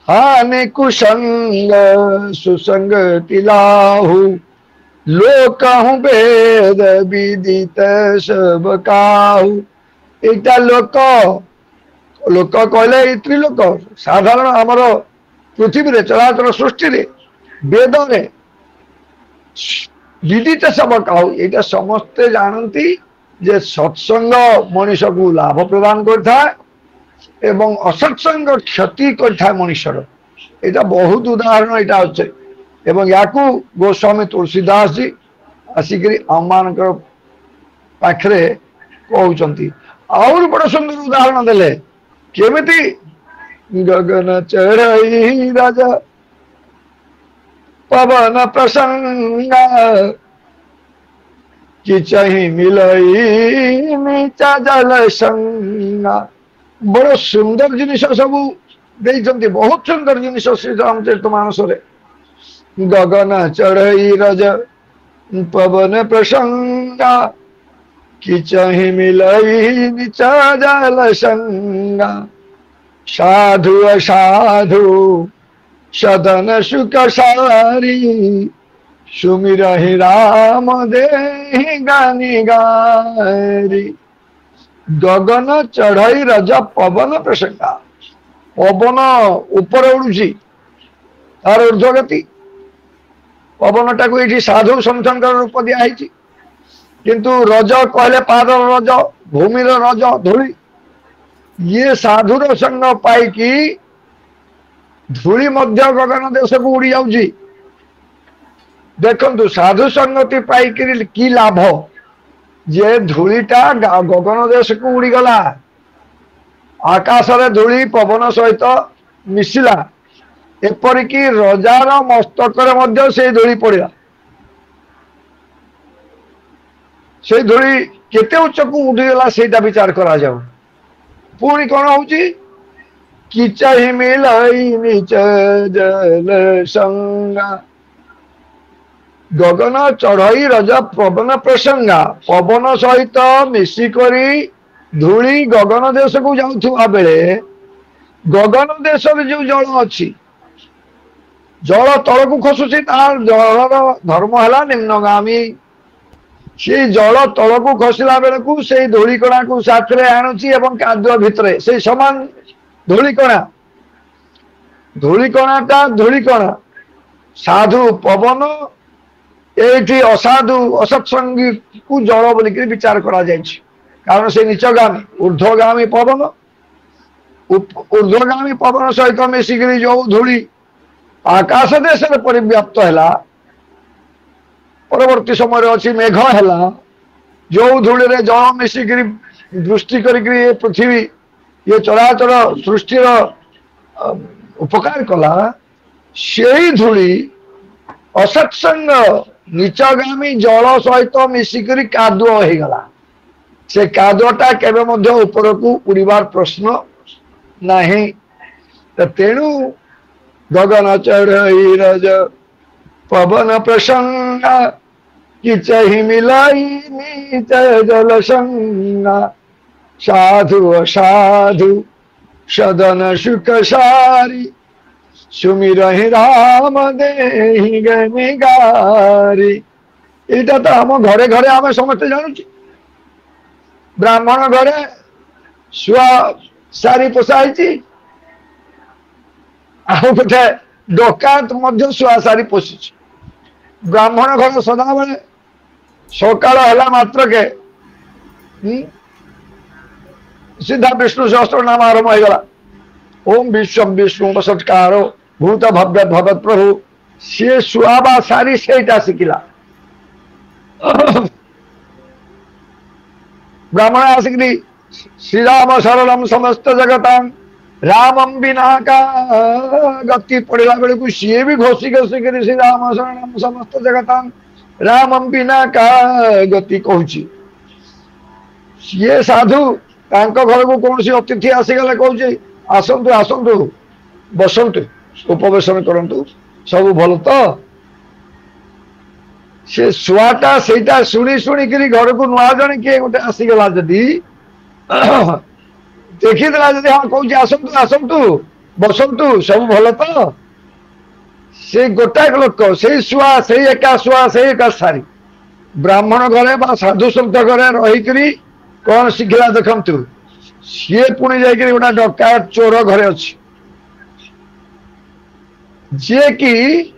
ହାନି କୁସଙ୍ଗ ସୁସଙ୍ଗତି ଲାହୁ ଲୋକହୁ ବେଦ ବିଦିତ ସବ କାହୁ। এইটা লোক, লোক କହିଲେ ଏଇ ତ୍ରିଲୋକ, ସାଧାରଣ ଆମର ପୃଥିବୀରେ ଚଳାଚଳ ସୃଷ୍ଟିରେ ବେଦରେ ବିଦିତ ସବ କାହୁ। ଏଇଟା ସମସ୍ତେ ଜାଣନ୍ତି ଯେ ସତ୍ସଙ୍ଗ ମଣିଷକୁ ଲାଭ ପ୍ରଦାନ କରିଥାଏ ଏବଂ ଅସତ୍ସଙ୍ଗ କ୍ଷତି କରିଥାଏ ମଣିଷର। ଏଇଟା ବହୁତ ଉଦାହରଣ ଏଇଟା ଅଛି ଏବଂ ୟାକୁ ଗୋସ୍ୱାମୀ ତୁଳସୀଦାସ ଜୀ ଆସିକରି ଆମମାନଙ୍କର ପାଖରେ କହୁଛନ୍ତି। ଆହୁରି ବଡ଼ ସୁନ୍ଦର ଉଦାହରଣ ଦେଲେ। କେମିତି? ଗଗନ ଚଢ଼ଇ ରାଜା ପବନ ପ୍ରସଙ୍ଗା कि चाही मिलई नीचा जल संगा। बड़ सुंदर जिनिस सब देइछन्ति, बहुत सुंदर जिनिस श्री रामचरित मानसरे। गगन चढ़ई रज पवन प्रसंगा कि चाही मिलई नीचा जल संगा। साधु असाधु सदन सुख सारी सुमिरहि राम देहि गानी गारी। गगन चढ़ई रज पवन प्रसंगा। पवन ऊपर उड़ुची, तार ऊर्ध्वगति। पवन टाक ये साधु सन्थंकर रूप दिखाई, किंतु रज कहले पादर रज, भूमिर रज धूली। ये साधुर संग पाई धूली मध्य गगन देश को उड़ी जाऊँगी। देखु साधु संगति पाई कि लाभ जे धूलीटा गगन देश को उड़ीगला, आकाश रे धूली पवन सहित मिशिला, एपरिक रजार मस्तक से धूली पड़ा। से धूली केते उच्च को उठीगला सेटा विचार करा जाऊ। पुणी कौन होची कि चाही मिलई नीच जल संगा। गगन चढ़ई रज पवन प्रसंगा। पवन सहित मिशिकरी धूली गगन देश को जाउथुवा बेले गगन देश जो जल अच्छी, जल तल को खसुची, तार जलर धर्म है निम्नगामी। से जल तल को खसला बेल को से धूलिकणा को साथ में आणुची एवं कादुआ भितर से समान धूलिकणा। धूलिकणाटा धूलिकणा, साधु पवन, ये असाधु असत्संगी को जल बोलिक विचार करा जायछि। कारण से नीचगामी ऊर्ध्वगामी पवन, ऊर्ध्वगामी पवन सहित मिशिकी जो धूली आकाश देश में परिव्याप्त है। परवर्ती समय अच्छी मेघ है, जो धूली रे जल मिशिक दृष्टि कर पृथ्वी ये चराचर सृष्टिर उपकार कला। से धूली असत्संग नीचगामी जल सहित मिशिक कादुआ हो गला। से कादुटा केबे मध्य उपरकू उड़ीबार प्रश्न नहीं। तो तेणु गगन चढ़ई रज पवन प्रसंगा किचहि मिलाई नीच जल संगा साधु असाधु सदन सुख सारी सुमिरहि राम देहि गनिगारी। एटा तो आम घरे घरे आम समस्ते जानू। ब्राह्मण घरे शुआ सारी पोषाई आउ गोटे डकायत मध्य शुआ सारी पोषि। ब्राह्मण घर सदा बेले सकाल है मात्र के सीधा विष्णु सहस्त्र नाम आरंभ होगा। ओम विश्व विष्णु वसत्कारो भूत भव्य भगत प्रभु सी शुआबा सारी सेटा शिखला। ब्राह्मण आसिक श्रीराम शरणम समस्त जगतां रामम बिना का गति पड़ेगा बेले को सी भी घोषी घोषी कर श्रीराम शरणम समस्त जगतां रामम बिना का गति कहूँ। सी साधु घर को कौन सी अतिथि आसीगले कहूँ आसतु आसतु बसतु उपवेशन करंतु सब भल। तो से शुआटा सेटा शुणी शुणिक घर को नुआ जन किए गोटे आसीगला जदि देखीदेला जदि हाँ कहूँ आसतु आसतु बसतु सब भल। तो से गोटाक लोक से शुआ से एका शुआ से एका सारी ब्राह्मण घरे बा साधु संत घरे रही कौन शिखला देखु सी पुणी जा गोटा डकायत चोर घरे अच्छी जी कि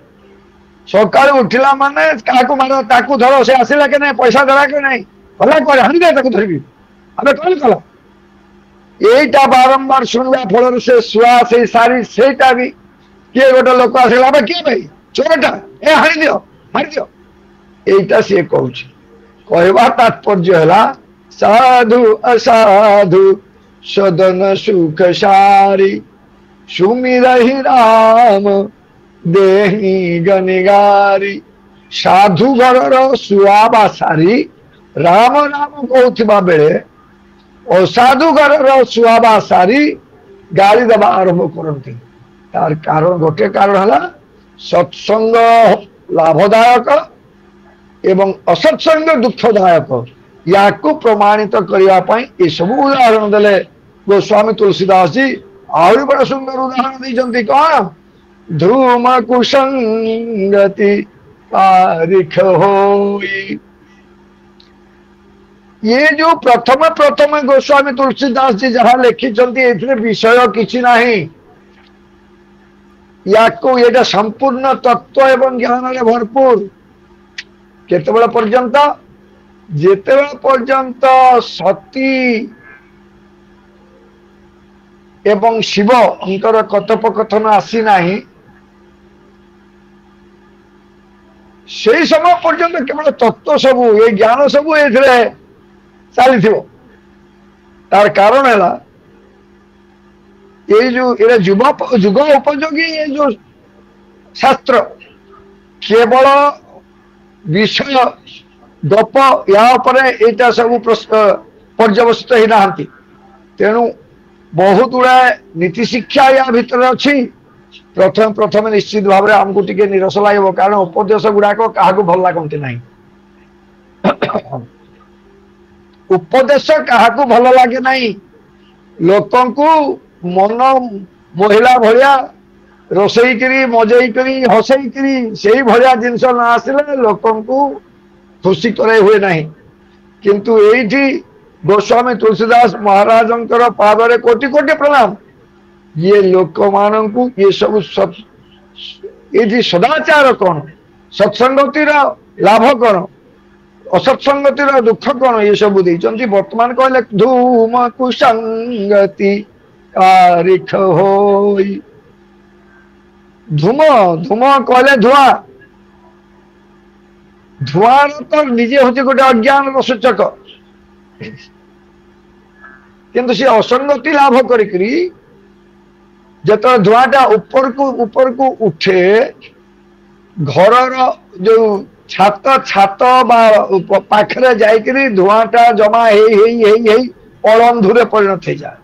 सका उठिला माने क्या मार ताकू धर से आसला के नहीं पैसा देला के नहीं भला कह हानि दे धरिकी आम कौन कल यहीटा बारंबार शुणवा फल से शुआ से सारी सेटा भी किए गोटे लोक आसला किए भाई चोरटा ए हानि दियो मारी दियो यहीटा सी कहवा तात्पर्य है साधु असाधु सदन सुख सारी सुमिरहि राम देहि गनिगारी। साधु घर शुआबा सारी राम राम कहूथिबा बेले असाधु घर शुआबा सारी गाली देवा आरंभ करती। तार कारण गोटे कारण है सत्संग लाभदायक एवं असत्संग दुखदायक या प्रमाणित करने ये सब उदाहरण देले गोस्वामी तुलसीदास जी। आहरी बड़ा सुंदर उदाहरण देते कौन धूम कुसंगति पारिख होई। ये जो प्रथम प्रथम गोस्वामी तुलसीदास जी जहाँ लिखिं विषय किसी नहीं या ये संपूर्ण तत्व एवं ज्ञान रे भरपूर केतबेला पर्यंत जेतेबेला पर्यंत सती एवं शिव अंतर कथोपकथन आसी नाही से समय पर्यंत केवल तत्व सबू ये ज्ञान सबू ये चली तार कारण है ये जो ये जुग उपयोगी ये जो शास्त्र केवल विषय गप या यहाँ सब पर्यवसित ही ना तेणु बहुत गुड़ाए नीति शिक्षा या भितर अच्छी। प्रथम प्रथम निश्चित भाव में आमको टिके निरस लगे कारण उपदेश गुड़ाक क्या भल लगती ना उपदेश क्या भल लगे ना लोक मन महिला भाया रोसई करी मजई करी हसई करी से भाया जिनस न आसिले लोक खुशी करे हुए नहीं। किंतु ये गोस्वामी तुलसीदास महाराज पादरे कोटि कोटि प्रणाम। ये लोक मान ये सब ये सदाचार कौन सत्संगतिर लाभ कौन असत्संगतिर दुख कौन ये सब देती वर्तमान कहले धूम कुसंगति कारिख होई। धूम धूम कहले धुआं धुआं तो निजे हूँ गोटे अज्ञान सूचक किंतु से असंगति लाभ करी जो धुआंटा ऊपर को उठे घर जो ଛାତ ଛାତ ବା ପାଖରେ ଯାଇକିରି ଧୂଆଁଟା ଜମା ହେଇ ହେଇ ହେଇ ହେଇ ଅଳନ୍ଧୁରେ ପରିଣତ ହେଇଯାଏ,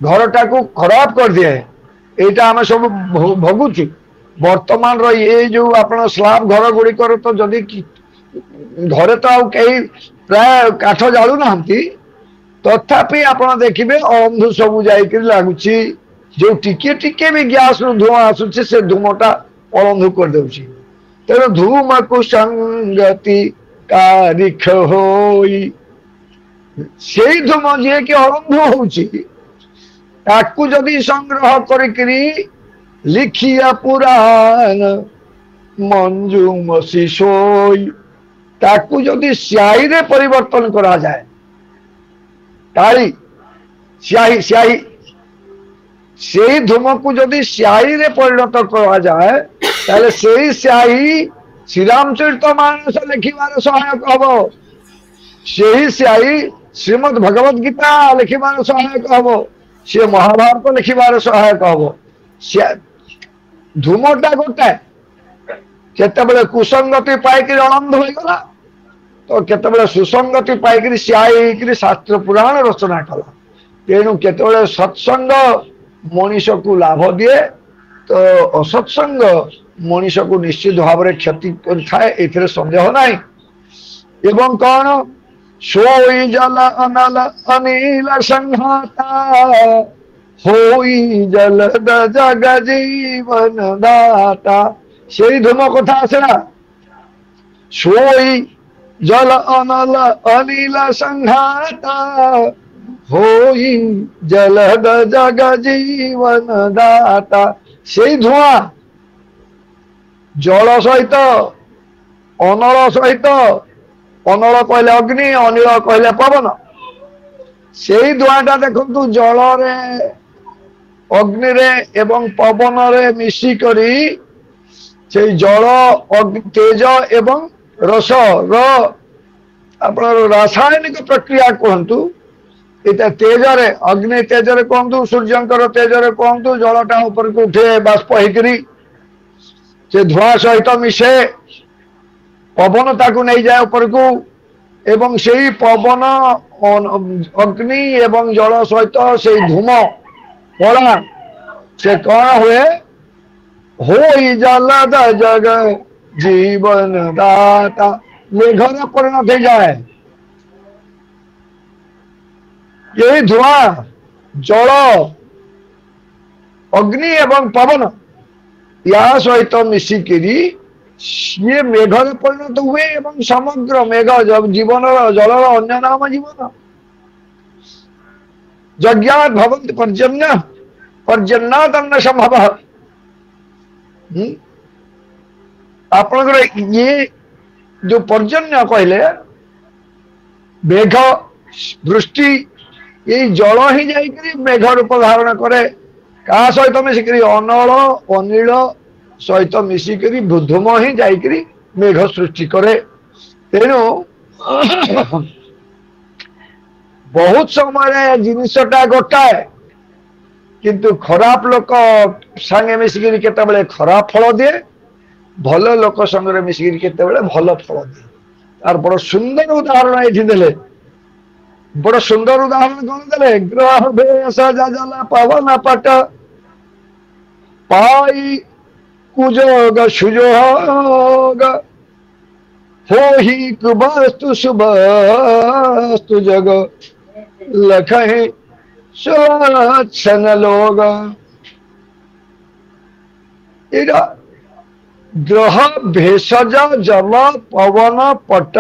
ଘରଟାକୁ ଖରାପ କରିଦିଏ। ଏଇଟା ଆମେ ସବୁ ଭୋଗୁଛୁ। ବର୍ତ୍ତମାନର ଏ ଯୋଉ ଆପଣ ସ୍ଲାବ ଘର ଗୁଡିକର ତ ଯଦି ଘରେ ତ ଆଉ କେହି ପ୍ରାୟ କାଠ ଜାଳୁନାହାନ୍ତି, ତଥାପି ଆପଣ ଦେଖିବେ ଅଳନ୍ଧୁ ସବୁ ଯାଇକିରି ଲାଗୁଛି। ଯୋଉ ଟିକେ ଟିକେ ବି ଗ୍ୟାସ ରୁ ଧୂଆଁ ଆସୁଛି ସେ ଧୂମଟା ଅଳନ୍ଧୁ କରିଦେଉଛି। ତେଣୁ ଧୂମକୁ ସଂଗତି କାରିଖ ହୋଇ, ସେଇ ଧୂମ ଯିଏକି ଅଳନ୍ଧୁ ହଉଛି, ତାକୁ ଯଦି ସଂଗ୍ରହ କରିକିରି লিখিয়া পুরাণ মঞ্জু মসি শোই, ତାକୁ ଯଦି ସ୍ୟାହିରେ ପରିବର୍ତ୍ତନ କରାଯାଏ, ତାଳି ସ୍ୟାହି ସ୍ୟାହି, ସେଇ ଧୂମକୁ ଯଦି ସ୍ୟାହିରେ ପରିଣତ କରାଯାଏ, ତାହେଲେ ସେଇ ସ୍ୟାହି ଶ୍ରୀରାମଚରିତ ମାନସ ଲେଖିବାର ସହାୟକ ହବ। ସେହି ସ୍ୟାହି ଶ୍ରୀମଦ୍ ଭଗବତ ଗୀତା ଲେଖିବାର ସହାୟକ ହବ, ସେ ମହାଭାରତ ଲେଖିବାର ସହାୟକ ହବ। ଧୂମଟା ଗୋଟାଏ, କେତେବେଳେ କୁସଙ୍ଗତି ପାଇକିରି ଅଳନ୍ଧୁ ହୋଇଗଲା, ତ କେତେବେଳେ ସୁସଙ୍ଗତି ପାଇକିରି ସ୍ୟାହି ହେଇକିରି ଶାସ୍ତ୍ର ପୁରାଣ ରଚନା କଲା। ତେଣୁ କେତେବେଳେ ସତ୍ସଙ୍ଗ ମଣିଷକୁ ଲାଭ ଦିଏ, ତ ଅସତ୍ସଙ୍ଗ ମଣିଷକୁ ନିଶ୍ଚିତ ଭାବରେ କ୍ଷତି କରିଥାଏ, ଏଥିରେ ସନ୍ଦେହ ନାହିଁ। ଏବଂ କଣ, সোই জল অনল অনিল সংহতা, হই জলদ জগ জীবন দাতা, সেই ধূম কথা আছে না, সোই জল অনল অনিল সংহতা, হই জলদ জগ জীবন দাতা। সেই ধোঁয়া জল সহিত অনল সহিত, ଅନଳ କହିଲେ ଅଗ୍ନି, ଅନିଳ କହିଲେ ପବନ, ସେଇ ଧୂଆଁଟା ଦେଖନ୍ତୁ ଜଳରେ, ଅଗ୍ନିରେ ଏବଂ ପବନରେ ମିଶିକରି ସେଇ ଜଳ ତେଜ ଏବଂ ରସ ର ଆପଣର ରାସାୟନିକ ପ୍ରକ୍ରିୟା କୁହନ୍ତୁ, ଏଇଟା ତେଜରେ, ଅଗ୍ନି ତେଜରେ କୁହନ୍ତୁ, ସୂର୍ଯ୍ୟଙ୍କର ତେଜରେ କୁହନ୍ତୁ, ଜଳଟା ଉପରକୁ ଉଠେ ବାଷ୍ପ ହେଇକିରି ସେ ଧୂଆଁ ସହିତ ମିଶେ, ପବନ ତାକୁ ନେଇଯାଏ ଉପରକୁ, ଏବଂ ସେଇ ପବନ ଅଗ୍ନି ଏବଂ ଜଳ ସହିତ ସେଇ ଧୂମ କଳା, ସେ କଣ ହୁଏ, ହୋଇ ଜଲଦ ଜଗ ଜୀବନ ଦାତା, ମେଘରେ ପରିଣତ ହେଇଯାଏ। এই ধোঁয়া জল অগ্নি এবং পবন ইয়া সহিত মিশিকি ସିଏ ମେଘରେ ପରିଣତ ହୁଏ ଏବଂ ସମଗ୍ର ମେଘ ଜୀବନର ଜଳର ଅନ୍ୟ ନାମ ଜୀବନ। ଯଜ୍ଞାତ୍ ଭବନ୍ତି ପର୍ଯ୍ୟନ୍ନ ପର୍ଯ୍ୟନ୍ନାତ୍ ଅନ୍ନ ସମ୍ଭବ। ଆପଣଙ୍କର ଇଏ ଯୋଉ ପର୍ଯ୍ୟନ୍ନ କହିଲେ, ମେଘ ବୃଷ୍ଟି, ଏଇ ଜଳ ହିଁ ଯାଇକରି ମେଘ ରୂପ ଧାରଣ କରେ। କାହା ସହିତ ମିଶିକିରି, ଅନଳ ଅନିଳ ସହିତ ମିଶିକରି ଧୂମ ହିଁ ଯାଇକରି ମେଘ ସୃଷ୍ଟି କରେ। ତେଣୁ ବହୁତ ସମୟରେ ଜିନିଷଟା ଗୋଟାଏ, କିନ୍ତୁ ଖରାପ ଲୋକ ସାଙ୍ଗେ ମିଶିକିରି କେତେବେଳେ ଖରାପ ଫଳ ଦିଏ, ଭଲ ଲୋକ ସାଙ୍ଗରେ ମିଶିକିରି କେତେବେଳେ ଭଲ ଫଳ ଦିଏ। ତାର ବଡ ସୁନ୍ଦର ଉଦାହରଣ ଏଠି ଦେଲେ, ବଡ ସୁନ୍ଦର ଉଦାହରଣ କଣ ଦେଲେ, ଗ୍ରହ ବେଶ ଜଲ ପବନ ପଟ ପାଇ কুযোগ সুযোগ হোহি কুবস্তু শুভস্তু জগ লখে সুলক্ষণ লোগ। এটা গ্রহ ভেষজ জল পবন পট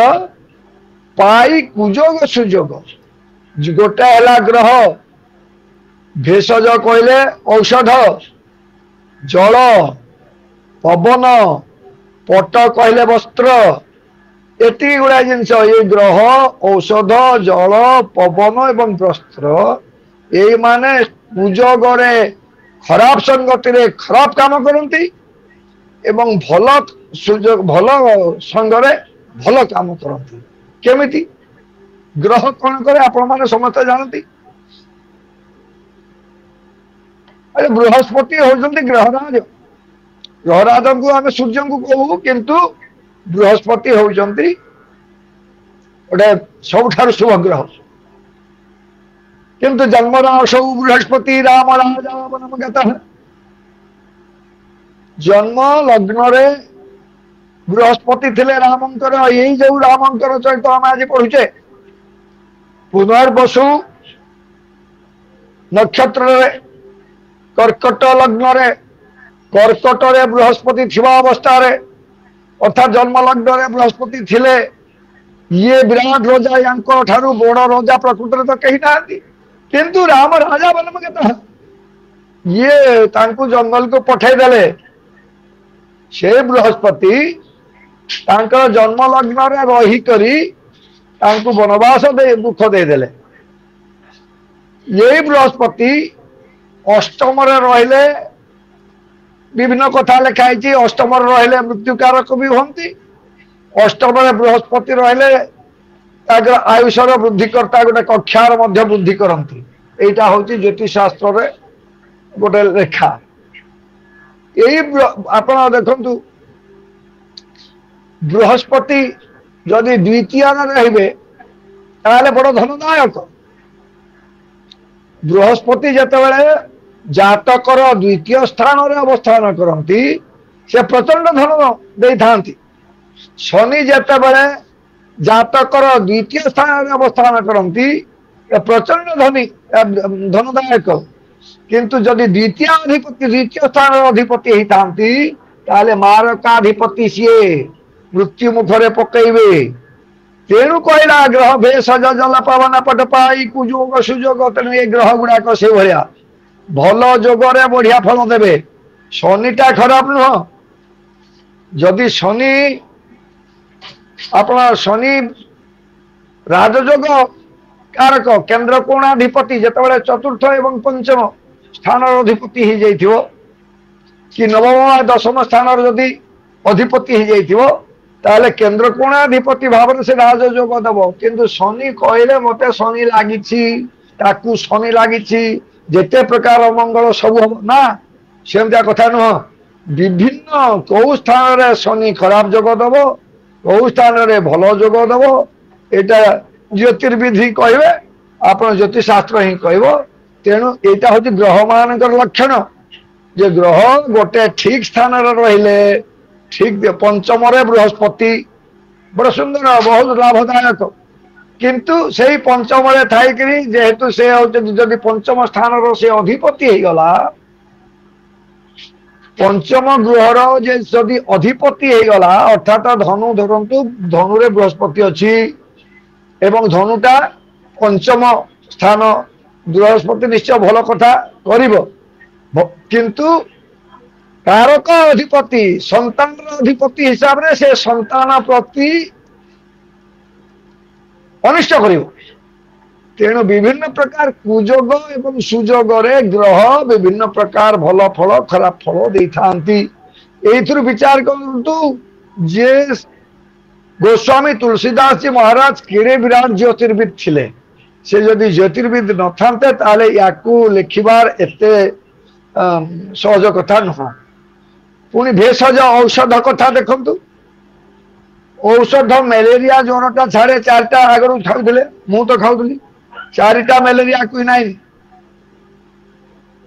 পাই কুযোগ সুযোগ, গোটা হেলা গ্রহ, ভেষজ কহিলে ঔষধ, জল ପବନ, ପଟ କହିଲେ ବସ୍ତ୍ର, ଏତିକି ଗୁଡାଏ ଜିନିଷ, ଏଇ ଗ୍ରହ, ଔଷଧ, ଜଳ, ପବନ ଏବଂ ବସ୍ତ୍ର, ଏଇମାନେ କୁଯୋଗରେ, ଖରାପ ସଙ୍ଗତିରେ ଖରାପ କାମ କରନ୍ତି ଏବଂ ଭଲ ସୁଯୋଗ, ଭଲ ସଙ୍ଗରେ ଭଲ କାମ କରନ୍ତି। କେମିତି? ଗ୍ରହ କଣ କରେ ଆପଣମାନେ ସମସ୍ତେ ଜାଣନ୍ତି। ବୃହସ୍ପତି ହଉଛନ୍ତି ଗ୍ରହରାଜ। ଗ୍ରହରାଜଙ୍କୁ ଆମେ ସୂର୍ଯ୍ୟଙ୍କୁ କହୁ, କିନ୍ତୁ बृहस्पति होउचंती गोटे सबुठार शुभ ग्रह किंतु जन्मरा सब बृहस्पति राम राजा वनमगत जन्म लग्न रे बृहस्पति थिले रामंकर यही जो रामंकर चरित्र आम आज पढ़ुचे पुनर्वसु नक्षत्र रे कर्कट लग्न रे कर्कट रे बृहस्पति थिबा अवस्था रे अर्थात जन्म लग्न रे बृहस्पति थिले ये विराट राजा यांको ठारू बड़ राजा प्रकृति तो कहीं ना किंतु राम राजा वनमगत ये तांको जंगल को पठे देले से बृहस्पति तांको जन्म लग्न रे रही करी तांको वनवास दे दुख दे देले ये बृहस्पति अष्टम रे रहिले विभिन्न कथा लिखाई अष्टम रे मृत्युकारक भी होती अष्टम रे बृहस्पति रहिले आयुषर वृद्धि करता गोटे कक्षार मध्य वृद्धि करती एटा होची ज्योतिष शास्त्र रे गोटे रेखा यही आपण देखंतु बृहस्पति जदि द्वितीय रहिबे ताले बड़ धनदायक बृहस्पति जेतेबेले जातकर द्वितीय स्थान रे अवस्थान करती से प्रचंड धन दे थांती शनि जेतेबेले जातकर द्वितीय स्थान रे अवस्थान करती प्रचंड धनी धनदायक किंतु जदि द्वितीय अधिपति द्वितीय स्थान अधिपति ही थांती ताले मारकाधिपति सीए मृत्यु मुखरे पकईबे तेणु कहला ग्रह भेषज जल पवन पट पाई कुजोग सुजोग तेणु ये ग्रह गुड़ाक से भाया भल जोगरे बढ़िया फल देवे शनिटा खराब नुह जदि शनि अपना शनि राजयोग कारक केंद्र कोणाधिपति जितेबाला चतुर्थ एवं पंचम स्थान अधिपति ही जाइथिवो कि नवम दशम स्थान जदि अधिपति ही जाइथिवो ताले केंद्र कोणाधिपति भाव से राजयोग दब किंतु शनि कहले मते शनि लागिछि ताकू शनि लागिछि जेते प्रकार मंगल सब हम ना सेमता कथा नुह विभिन्न कौ स्थान रे शनि खराब जोग दब कौ स्थान रे भल जोग दब एटा ज्योतिर्विधि कहबे आपण ज्योतिष शास्त्र ही कहबो तेणु एटा होची ग्रह मानकर लक्षण जे ग्रह गोटे ठीक स्थान रे रहिले ठीक पंचम रे बृहस्पति बड़ सुंदर बहुत लाभदायक किंतु से पंचम रे थाई करी जेहेतु से जदि पंचम स्थान रो से अधिपति ही गला पंचम गृहर जे जदि अधिपति ही गला अर्थात धनु धरंतु धनु रे बृहस्पति अछि एवं धनुटा पंचम स्थान बृहस्पति निश्चय भल कथा करिवो किंतु कारक अधिपति संतान अधिपति हिसाब रे से संतान प्रति अनिष्ट करिवो तेणु विभिन्न प्रकार कुजोग एवं सुजोग रे ग्रह विभिन्न प्रकार भल फल खराब फल दे थांती एथुर विचार करतु जे गोस्वामी तुलसीदास जी महाराज केड़े विराट ज्योतिर्विद छिले से जदि ज्योतिर्विद न थांते ताले याकू लिखिबार एते सहज कथा नुह पुणी भेषज औषध कथा देखंतु औषध मलेरिया ज्वरटा छाड़े चारटा आगरू खाऊले मु तो खाऊली चारिटा मलेरिया क्विनाइन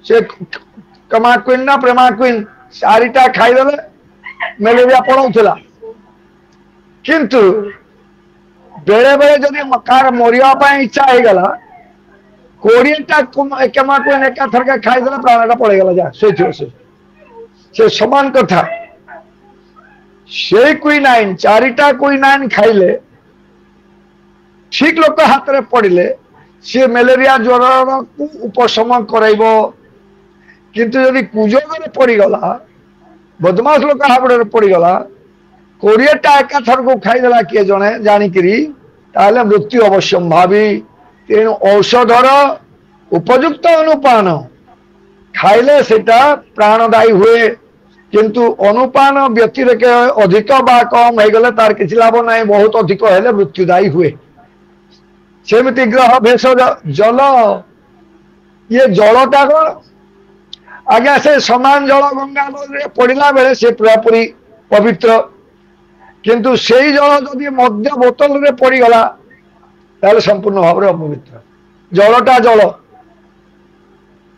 से कमाक्विन ना प्रेमाक्विन चारिटा खाईदेले मलेरिया पड़ौला किंतु बेले बेले जदि कार मरिया इच्छा हो गला 20टा कमाक्विन एका थरका खाईदेले प्राणटा पड़ेगला जा से समान कथा से क्विनाइन चारिटा क्विनाइन खाइले ठीक लोक हाथ में पड़े सी मलेरिया ज्वर को उपशम कराइबो किंतु यदि कुजोग पड़गला बदमाश लोक हाबड़े पड़गला 20टा एका थर को खाईदेला किए जड़े जाणिकी ताले मृत्यु अवश्यंभावी तेणु औषधर उपयुक्त अनुपान खाइले सेटा प्राणदायी हुए किंतु अनुपान व्यतिरेक अधिक बा कम हो गले तार किसी लाभ ना बहुत अधिक हेले मृत्युदायी हुए सेमती ग्रह भेषज जल ये जलटा कौन आज्ञा से समान जल गंगा नदी पड़ा बेले से पूरापूरी पवित्र किंतु सेई जल जदि मध्य बोतल रे पड़ीगला ताहले संपूर्ण भाव में अपवित्र। जलटा जल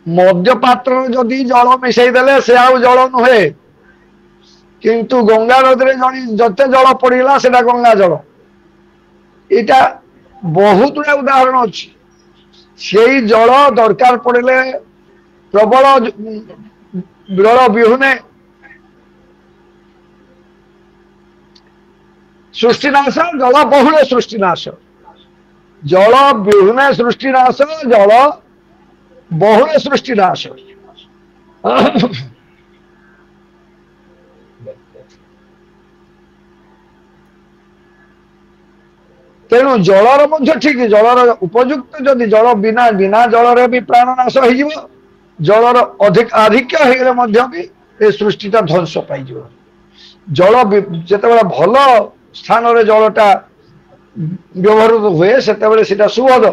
मध्य पात्र जदि जल मिसई देले से आउ जल नुहे, किंतु गंगा नदी में जते जल पड़ीगला सेटा गंगा जल। इटा बहुत गुड़ा उदाहरण अच्छी। से जल दरकार पड़े प्रबल जल विहुने सृष्टिनाश, जल बहुले सृष्टिनाश। जल विहुने सृष्टिनाश, जल बहुले सृष्टिनाश। तेणु जलर मध्य ठीक, जलर उपयुक्त जदि जल बिना बिना जल भी प्राणनाश हो, जलर अधिक आधिक्य होगले मध्य भी ए सृष्टिटा ध्वंस पाई। जल जिते भल स्थान रे जलटा व्यवहृत हुए से सुबोध,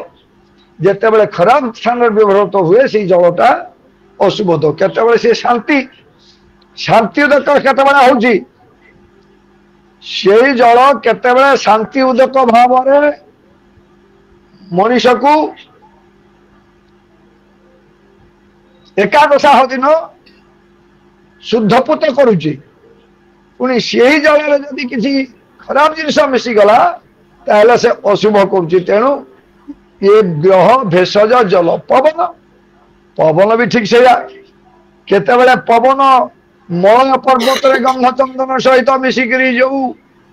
जिते खराब स्थान व्यवहृत हुए से जलटा अशुबोध। केतबेले से शांति शांति उदक केतबेले होउची, से जल केतबेले शांति उदक भाव मनीष को एकादशाह दिन शुद्धपुत करुची। पुणी से जल जदि किसी खराब जिनस मिसीगला ताहले से अशुभ करुची। तेणु ये ग्रह भेषज जल पवन, पवन भी ठीक से केतबेले पवन मलय पर्वत गंध चंदन सहित मिसिकी जो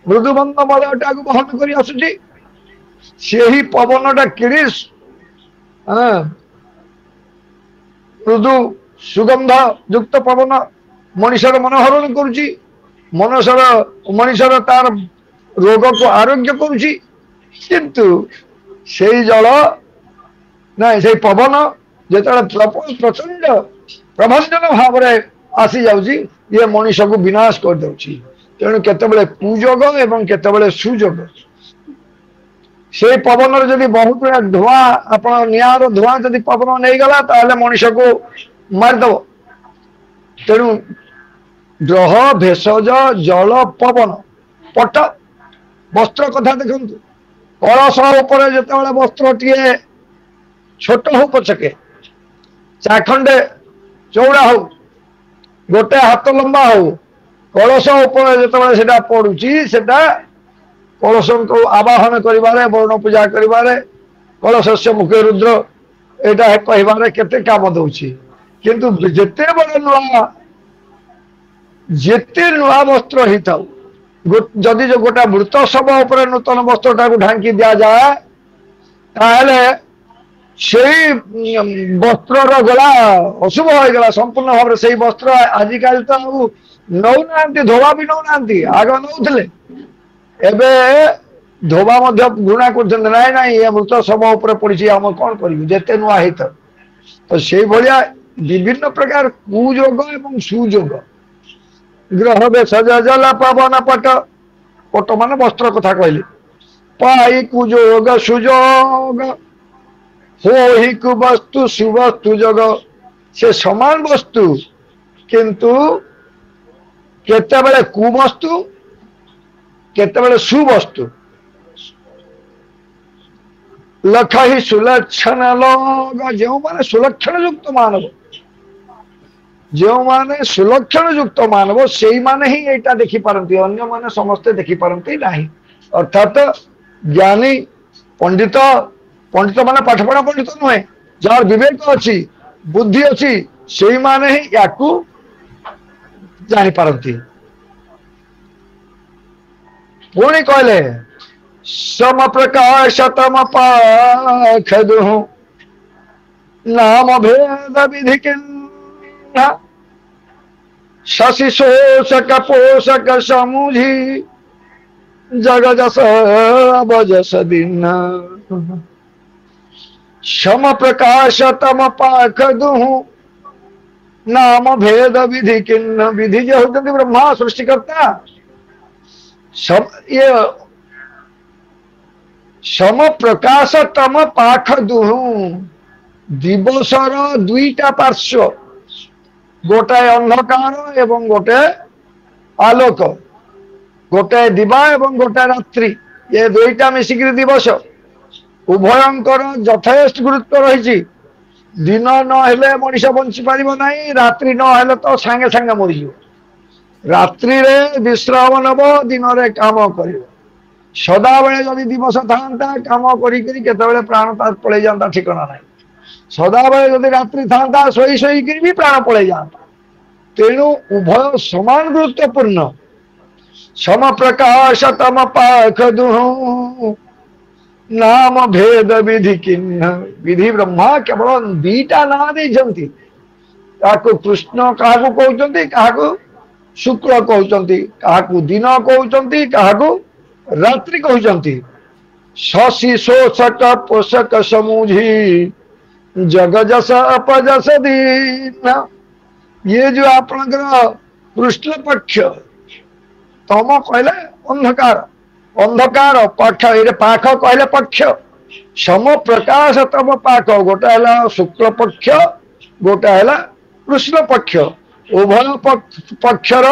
मृदुबंध मलयटा को बहन कर आसुची, से ही पवनटा किड़ी मृदु सुगंध युक्त पवन मनीषर मनोहरण करुची, मनीषर तार रोग को आरोग्य करुची। किंतु से जल ना से पवन जो प्रचंड प्रभंजन भाव आसी जाउची, ये मनीष को विनाश कर दउची। तेणु केतबेले कुजोग एवं केतबेले सुजोग। से पवन जदि बहुत धुआं आप निआर धुआं जदि पवन नहीं गला ताहले मनीष को मारदब। तेणु ग्रह भेषज जल पवन पट वस्त्र कथा देखु, कलश उपर जिते वस्त्र टीए छोट हो पछके चाखंडे चौड़ा हो गोटे हाथ लंबा हो, कलश उपर जिते सेटा पड़ुची सेटा कलश को आवाहन करिबारे वर्ण पूजा करिबारे कलश से मुखे रुद्र एटा कहबारे केते काम दउची। किंतु जेते बड़े नुआ वस्त्र ही थाउ, जदि जो गोटा मृत शव उपर नूतन वस्त्रटा को ढांकी दिया जाए ताहले से वस्त्र गला अशुभ हो गला संपूर्ण भाव में। से वस्त्र आजिकल तो नौना धोबा भी नौना, आग नौले एबे धोबा घृणा कर नाई ना ये मृत शव उपर पड़ी आम कौन करूँ जिते नुआ ही तो से भाया विभिन्न प्रकार कुयोग एवं सुयोग। ग्रह भेषज जल पवन पट, पट मान वस्त्र कथा कहले, पाई कुयोग सुयोग हो ही कुवस्तु सुवस्तु जग। से समान वस्तु किंतु केतेबेले कुवस्तु केतेबेले सुवस्तु। लख ही सुलक्षण लोग, जो माने सुलक्षण युक्त मानव, जो माने सुलक्षण युक्त मानव से माने ही एटा देखि पारंती, अन्य माने समस्ते देखि पारंती नाही। अर्थात ज्ञानी पंडित, पंडित माने पाठपढ़ा पंडित नुहे, जार विवेक अच्छी बुद्धि अच्छी से माने ही याकू जानी पारंती। पुणी कहले सम प्रकाश तम पाख दुहु नाम भेद विधि किन्ना शशि शोषक पोषक समुझी जग जस अबजस दिन। सम प्रकाश तम पाख दुहु नाम भेद विधि किन्न। विधि जो होते ब्रह्मा सृष्टिकर्ता, सम ये सम प्रकाश तम पाख दुहु, दिवसर दुईटा पार्श्व, गोटे अंधकार एवं गोटे आलोक। गोटे दिवा एवं गोटे रात्रि ये दुईटा मिसिक दिवस उभयंकर यथेष्ट गुरुत्व रही दिन नहेले मनीष बंची पार ना रात्रि नहेले तो सांगे सांगे मरीज रात्रि विश्राम नब दिन में काम कर सदा बेले जदि दिवस था कम कर प्राण तार पलि जाता ठिकाना ना सदा बेले जदि रात्रि था शोई शोक भी प्राण पलि जाता तेणु उभय समान गुरुत्वपूर्ण सम प्रकाश तम पाख दुहु नाम भेद विधि किन्न विधि ब्रह्मा केवल दीटा ना देइछंती काको कृष्ण काको कहउछंती काको शुक्ल कहउछंती काको दिन कहउछंती काको रात्रि कहउछंती शशि शोषक पोषक समूझी जग जस अपजस दीन ये जो आपनकर कृष्ण पक्ष तम कहले अंधकार अंधकार पक्ष ये पाख कहले पक्ष सम प्रकाश तम पाख गोटे है शुक्ल पक्ष गोटे है कृष्ण पक्ष उभय पक्षर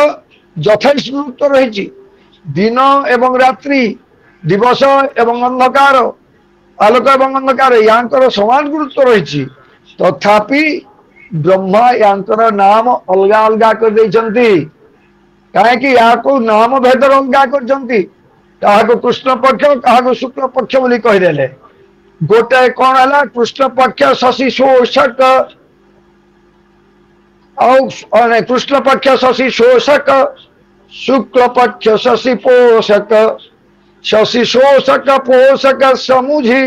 यथेष्ट गुरुत्व रही दिन एवं रात्रि दिवस एवं अंधकार आलोक एवं अंधकार यांकर समान गुरुत्व रही तथापि ब्रह्मा यांकर नाम अलग अलग कर कहीं नाम भेद अलग कर कृष्ण पक्ष क्या शुक्ल पक्ष बोली कहीदेले गोटे कौन है कृष्ण पक्ष शशि शोषक कृष्ण पक्ष शशि शोषक शुक्ल पक्ष शशि पोषक शशि शोषक पोषक समुझी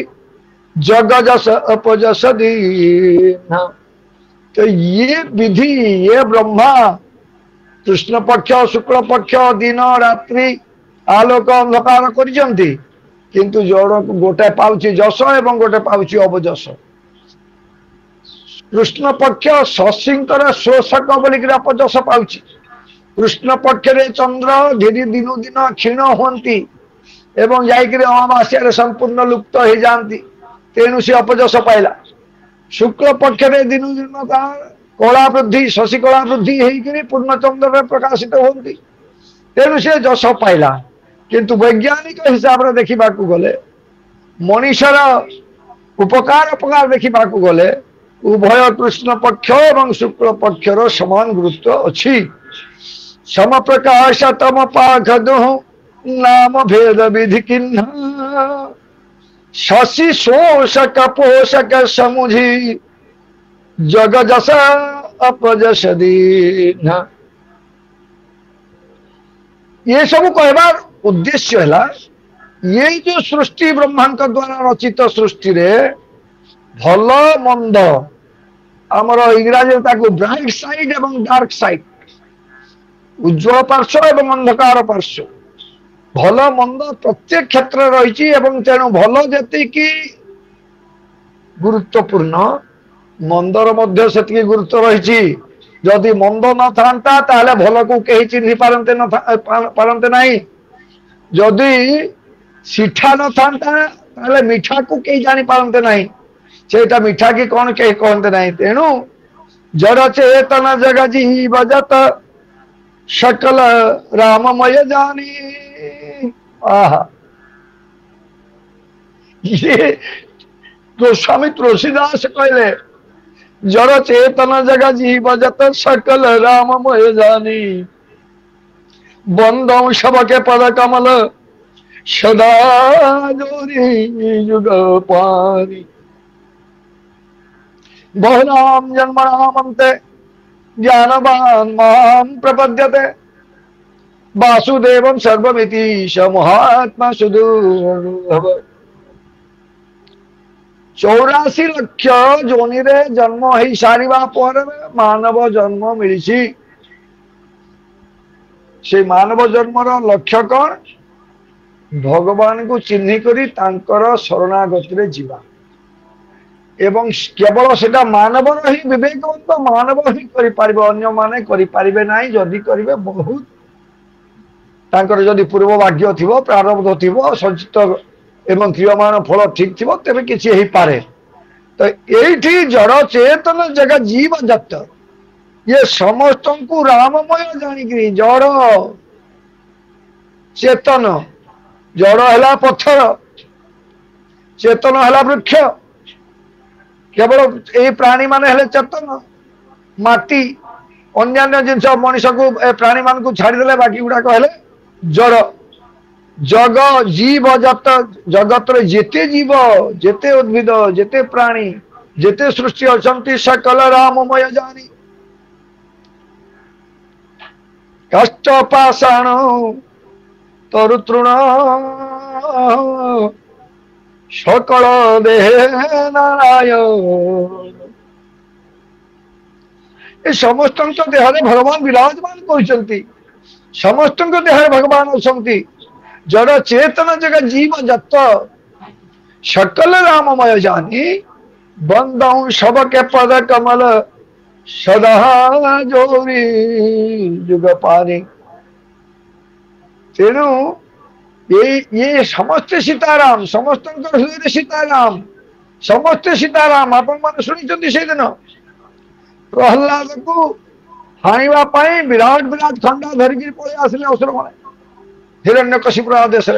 जग जस अपजस दीन तो ये विधि ये ब्रह्मा कृष्ण पक्ष शुक्ल पक्ष दिन रात्रि आलोक अंधकार करिसेंती किंतु जड़ गोटे पाउची जस एवं गोटे पाउची अवजस कृष्ण पक्ष शशिंकर शोषक बोलिक अपजस पाउची कृष्ण पक्ष रे चंद्र धीरे दिनु दिन क्षीण होती एवं जाइकरी अमावास्या संपूर्ण लुप्त हो जाती तेणु से अपजस पाइला शुक्ल पक्ष रे दिनु दिन कला वृद्धि शशि कला वृद्धि होकर पूर्णचंद्र प्रकाशित होती तेणु से जस पाइला किंतु वैज्ञानिक हिसाब से देखा गले मनीषर उपकार अपकार देखा गले उभय कृष्ण पक्ष और शुक्ल पक्षर समान गुरुत्व अच्छी सम प्रकाश तम पाख दुहु नाम भेद विधि किन्न शशि शोषक पोषक समुझी जग जस अपजस दीन ये सब कहबार उद्देश्य है ये जो सृष्टि ब्रह्मा द्वारा रचित सृष्टि रे भल मंद आमर इंग्राजी ब्राइट साइड एवं डार्क साइड उज्ज्वल पार्श्व एवं अंधकार पार्श्व भल मंद प्रत्येक क्षेत्र रही तेणु भल जी गुरुत्वपूर्ण मंदर मध्य से गुरुत्व रही जदि मंद न था ताले भल को कहीं चिन्ह पारते नहीं जदि सीठा न था मीठा को कहीं जानी पारते नहीं सेटा मीठा की कौन कहीं कहते नहीं तेणु जड़ चेतन जग जीव जत सकल राममय जानी आहा ये तो स्वामी तुलसीदास कहले जड़ चेतन जग जीव जत सकल राममय जानी बंदौ सबके पद कमल सदा जोरी युग पानी बहुनाम जन्मनामन्ते ज्ञानवान माम प्रपद्यते वासुदेवं सर्वमिति स महात्मा सुदुर्लभ 84 लक्ष जोनि रे जन्म हो सारिबा पर मानव जन्म मिली से मानव जन्मर लक्ष्य कौन भगवान को चिन्ह करी तांकर शरणागति रे जीवा एवं केवल सेटा मानवर ही विवेकवंत मानव ही करि पारिबे अन्य माने करि पारिबे नाही जदि करिवे बहुत तांकर जदि पूर्व भाग्य थिबो प्रारब्ध थिबो संचित एवं क्रियमान फल ठीक थिबो तेबे किछि हेई पारे तो एठी जड़ चेतन जगह जीव जत ये समस्त को राममय जानिक जड़ चेतन जड़ है पत्थर चेतन है वृक्ष केवल यही प्राणी मान हेले चेतन माटी अन्य जिनस मनीष को प्राणी मान को छाड़देले बाकी गुड़ाक हेले जड़ जग जीव जत जगत जेते जीव जेते उद्भिद जेते प्राणी जेते सृष्टि अच्छा सकल राममय जानी कष्ट पाषाण तरुतृण सकल देहे नारायण ये समस्त देह भगवान विराजमान कर समस्त देह भगवान अच्छा जड़ चेतन जगह जीव जत सकल राममय जानी बंदऊ सबके पद कमल सदा जोरी जुग पारी तेणु ये समस्त सीताराम समस्त हृदय सीताराम समस्त सीताराम आपण मान शुणी से दिन प्रहलाद को हाणिबा विराट विराट खंडा धरिकी पलि आसिले असुर माने हिरण्यकशिपुर आदेश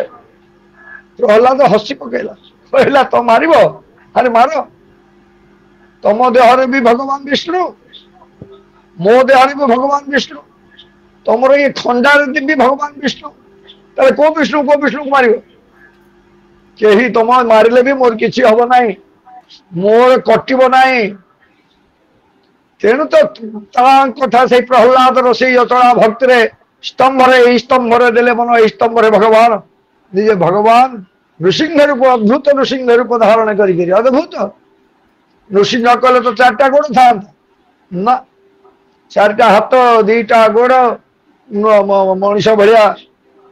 प्रहलाद हसी पकेला कहला तो मारिब अरे मार तम देहरे भी भगवान विष्णु मो देहरे भी भगवान विष्णु तुमर ये खंडार भी भगवान विष्णु ताले को विष्णु को मारिब केही तुम मारिले भी मोर किछि हबो नाही मोर कटिब नाही तेणु तो कथा से प्रहलाद रही अचला भक्ति स्तंभरे देले मन स्तंभरे भगवान निजे भगवान नृसिंह रूप अद्भुत नृसिंह रूप धारण करी अद्भुत नृसिंह कले तो चारटा गोड़ था ना चारटा हाथ दीटा गोड़ मनीष भाया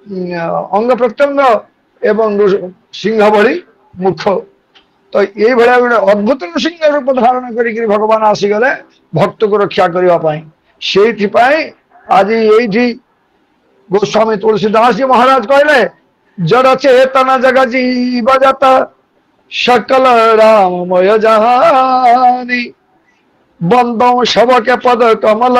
अंग प्रत्यंग एवं सिंह भली मुख तो ये भाया गोटे अद्भुत नृसिंह रूप धारण करी भगवान आसीगले भक्त को रक्षा करने से आज ये गोस्वामी तुलसीदास जी महाराज कहले जड़ चेतन जग जीव जत सकल राममय जहानी बंदो सबके पद कमल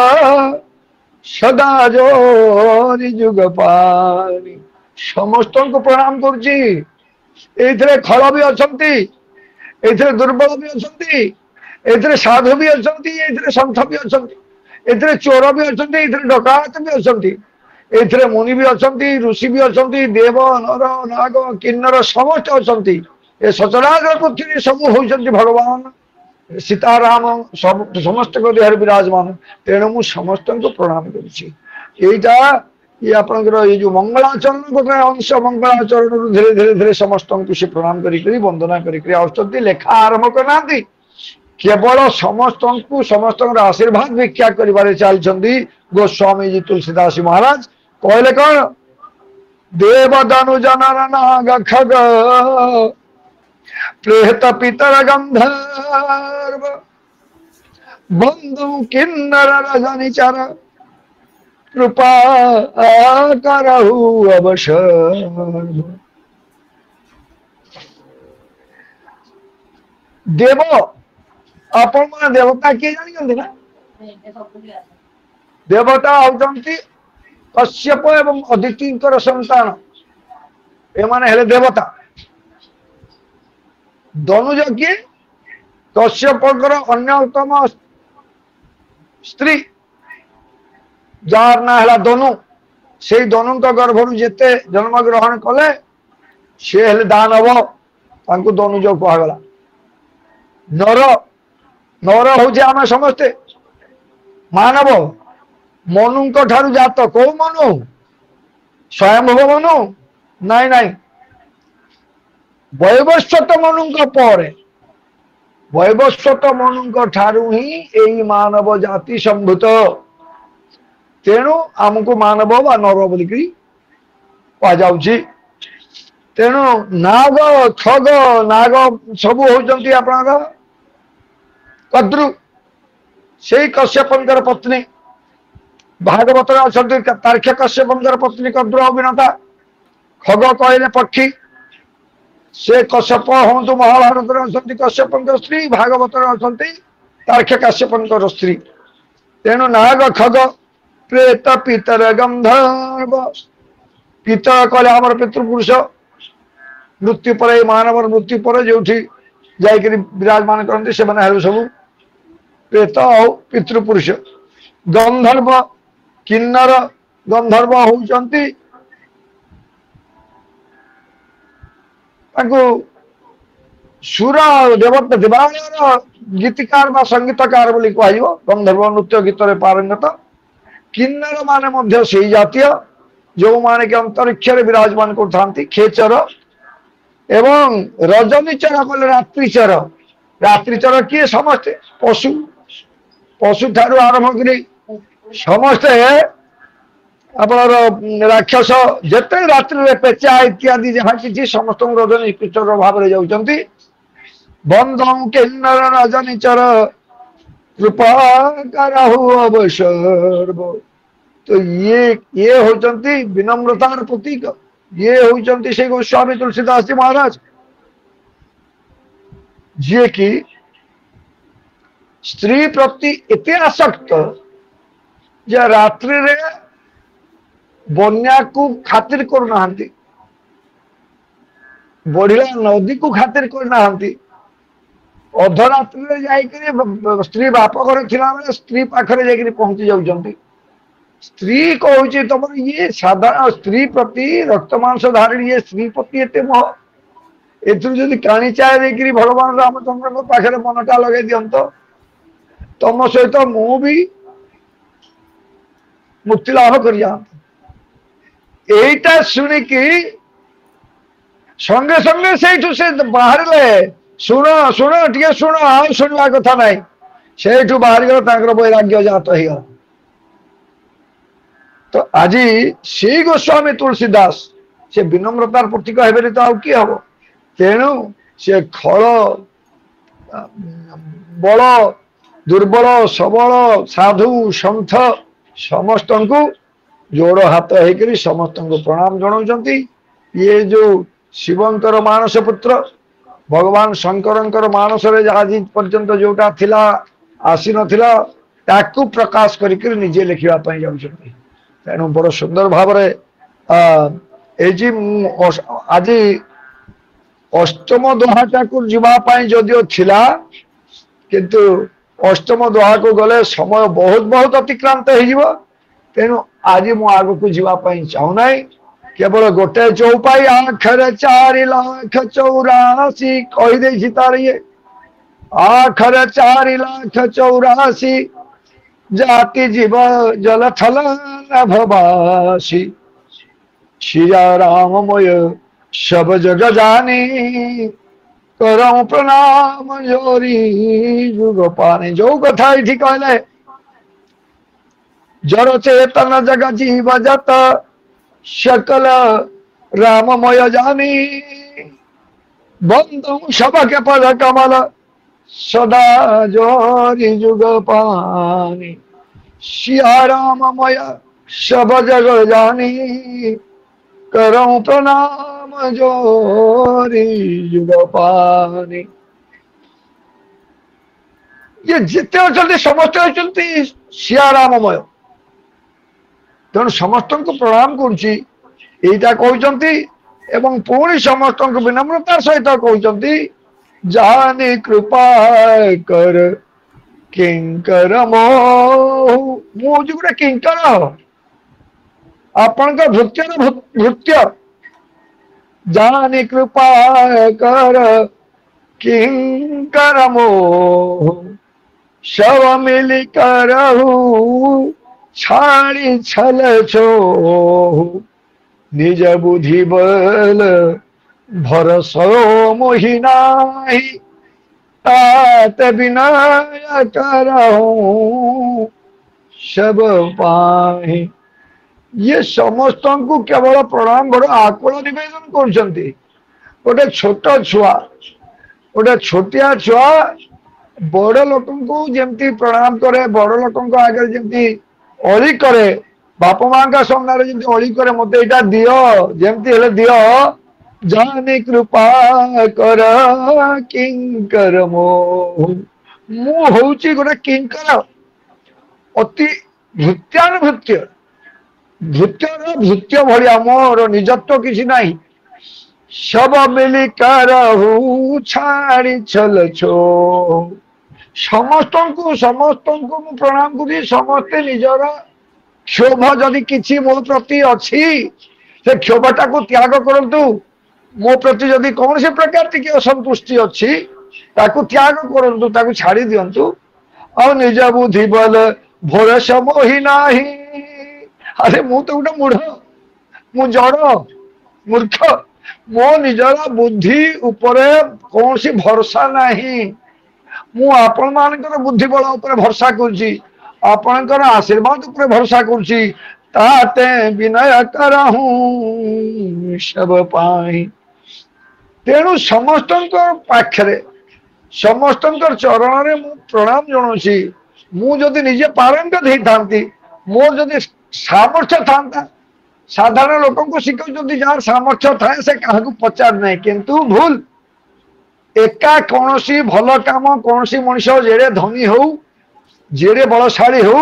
सदा जोरी जुग पानी समस्त को प्रणाम कर खल भी अच्छा दुर्बल भी अच्छा साधु भी अच्छा सन्थ भी अच्छा चोर भी अच्छा डकायत भी अच्छा मुनि भी अच्छा ऋषि भी अच्छा देव नर नाग किन्नर समस्त अच्छा सचराचर पृथ्वी सब होती भगवान सीताराम समस्त को देह विराजमान तेणु मु समस्त को प्रणाम करा ये आपंकर ये जो मंगलाचरण गोटे अंश मंगलाचरण धीरे धीरे धीरे समस्त को सी प्रणाम करी वंदना करी लेखा आरंभ करना केवल समस्त को समस्त आशीर्वाद भिक्षा कर चलती गोस्वामी जी तुलसीदास महाराज कहले कौन देवदानु जनर नाग खग प्रेत पितर गंधर्व बंधु किन्नर रजनिचर कृपा करहु अवसर देव आपण मन देवता किए जानी ना देवता होती कश्यप एवं अदिति संतान एमाने हेले देवता दनुज किए कश्यपर अन्यतम स्त्री जार ना है दनु से दनु गर्भर जेते जन्म ग्रहण कले सी हेले दानव दनुज कहगला नर नर हूँ आम समस्ते मानव मनु ठारू जात कौ मनु स्वयंभव मनु नाई नाई वैवस्वत मनु वैवस्वत मनु ठारू ही यही मानव जाति संभूत तेणु आमको मानव बा नर बोलिक कहुची तेणु नाग खग नाग सब होती आपणकर कद्रु से कश्यपर पत्नी भागवत अच्छा तार्क्ष्य कश्यपर पत्नी कद्रु अभिनेता खग कहले पक्षी से कश्यप हूँ महाभारत अच्छा कश्यपर स्त्री भागवत अच्छा तार्क्ष्य कश्यपर स्त्री तेणु नाग खग प्रेत पितर गंधर्व पितळ कहले आमर पितृपुरुष मृत्यु पर मानव मृत्यु पर जो जाकर विराजमान करते से सब प्रेत और पितृपुरुष गंधर्व किन्नर गंधर्व होउचंती सुर देवता देवालयर गीतिकार बा संगीतकार बोली कहइबो गंधर्व नृत्य गीत रे पारंगत किन्नर माने मध्य सेई जातीय जो माने के अंतरिक्ष रे विराजमान करथांती खेचर एवं रजनीचर कहले रात्रिचर किए समस्त पशु पशु ठारू आरंभ करी समस्ते आपणर राक्षस जिते रात्रि पेचा इत्यादि जहाँ कि समस्त रजनीचर भाव में जाऊँच बंधम किन्नर रजनीचर कृपा करहु अवसर तो ये होचंती विनम्रतार प्रतीक ये होचंती से गोस्वामी तुलसीदास जी महाराज जी की स्त्री प्रति एते आसक्त जे रात्रि रे बन्या को खातिर करना बढ़िया नदी को खातिर करना अधरात्रि जाकर स्त्री बाप घर थिला बेले स्त्री पाखरे जाकर पहुंची जाउछंती स्त्री कहूँ तुम ये साधारण स्त्री प्रति रक्त मांस धारिणी ये स्त्री प्रति एते मोह एथुर काणी चाय देकर भगवान रामचंद्र पाखे मनटा लगे दिंत तुम सहित मु भी मुक्ति लाभ कर जाता शुणिकी संगे संगे से बाहर शुण शुण टे शुण आ शुणवा कथा ना से बाहर गला वैराग्य जात हो तो आज से गोस्वामी तुलसीदास से विनम्रतार प्रतीक हे तो आउ किए हम तेणु से खल बल दुर्बल सबल साधु सन्थ समस्त को जोड़ हाथ होकर समस्त को प्रणाम जनाऊँ ये जो शिवंकर मानस पुत्र भगवान शंकर मानस आज पर्यंत जोटा थिला आसी नथिला ताकू प्रकाश करके निजे लिखापी जाऊँ तेणु बड़ सुंदर भाव आज अष्टम दोहाटा को जीवाई जदिओ थिला किंतु अष्टम दोहा को गले समय बहुत बहुत अतिक्रांत हो तेणु आज मु आग को जीवाई चाहूना केवल गोटे चौपाई आखरे 4,84,000 कहीदे तार ये आखरे 4,84,000 जाति जीव जल थल भवासी श्रिया राममय सब जग जानी करऊं प्रणाम जोरी जुग पाने जो कथा ये कहले जड़ चेतन जग जीव जत सकल राममय जानी बंधु सबके पद कमल सदा जोरी जुग पानी सिया राममय सब जग जानी करऊं प्रणाम जोरी जुग पानी ये जिते अच्छा समस्त होती सिया राममय तेणु समस्त को प्रणाम करुटा कहते एवं पुणी समस्त को विनम्रतार सहित कहते जानी कृपा कर किंकर मोह मु गोटे किंकर आपण भृत्य जानी कृपा कर किंकर मोह सब मिली करहु छाड़ी छल छो निज बुद्धि बल भरसो मोहिनाही तात विनय करहु सब पाही ये समस्त को केवल प्रणाम बड़ आकुल निवेदन कर गोटे छोट छुआ गोटे छोटिया छुआ बड़ लोक को जमती प्रणाम करे बड़ लोक आगे जमती अली करे बाप माँ का सामने जमी अली करे मत यहाँ दियो जमती हेले दियो जानी कृपा कर किंकर मोह मु हूँ गोटे किंकर अति भृत्यानुभृत्य भूतर भूत्य भाया मोर निजत्व किसी नहीं सब मिली करहु छाड़ी छल छो समस्त को प्रणाम करी समस्ते निजर क्षोभ जदि किसी मो प्रति अच्छी से क्षोभटा को त्याग करतु मो प्रति जदि कौन से प्रकार टी असंतुष्टि अच्छी ताकू त्याग करतु ताकू छाड़ी दिंतु और निज बुद्धि बल भोर समोही नाही अरे मु तो गोटे मूढ़ मु जड़ मूर्ख मो निजर बुद्धि उपरे कौन सी भरोसा नहीं मु आपण मानकर बुद्धि बल उपरे भरोसा करुची आपणकर आशीर्वाद उपरे भरोसा करुची ताते विनय करहूं सब पाई तेणु समस्त पाखरे समस्त चरण मु प्रणाम जनाऊँगी मु जदि निजे पारंगत होता मोर जदि सामर्थ्य था साधारण लोक शिखर जार सामर्थ्य थाए से क्या पचार ना किंतु भूल एका कौन सी भल काम कौन सी मनीष जेड़े धनी हो जेड़े बलशाली हो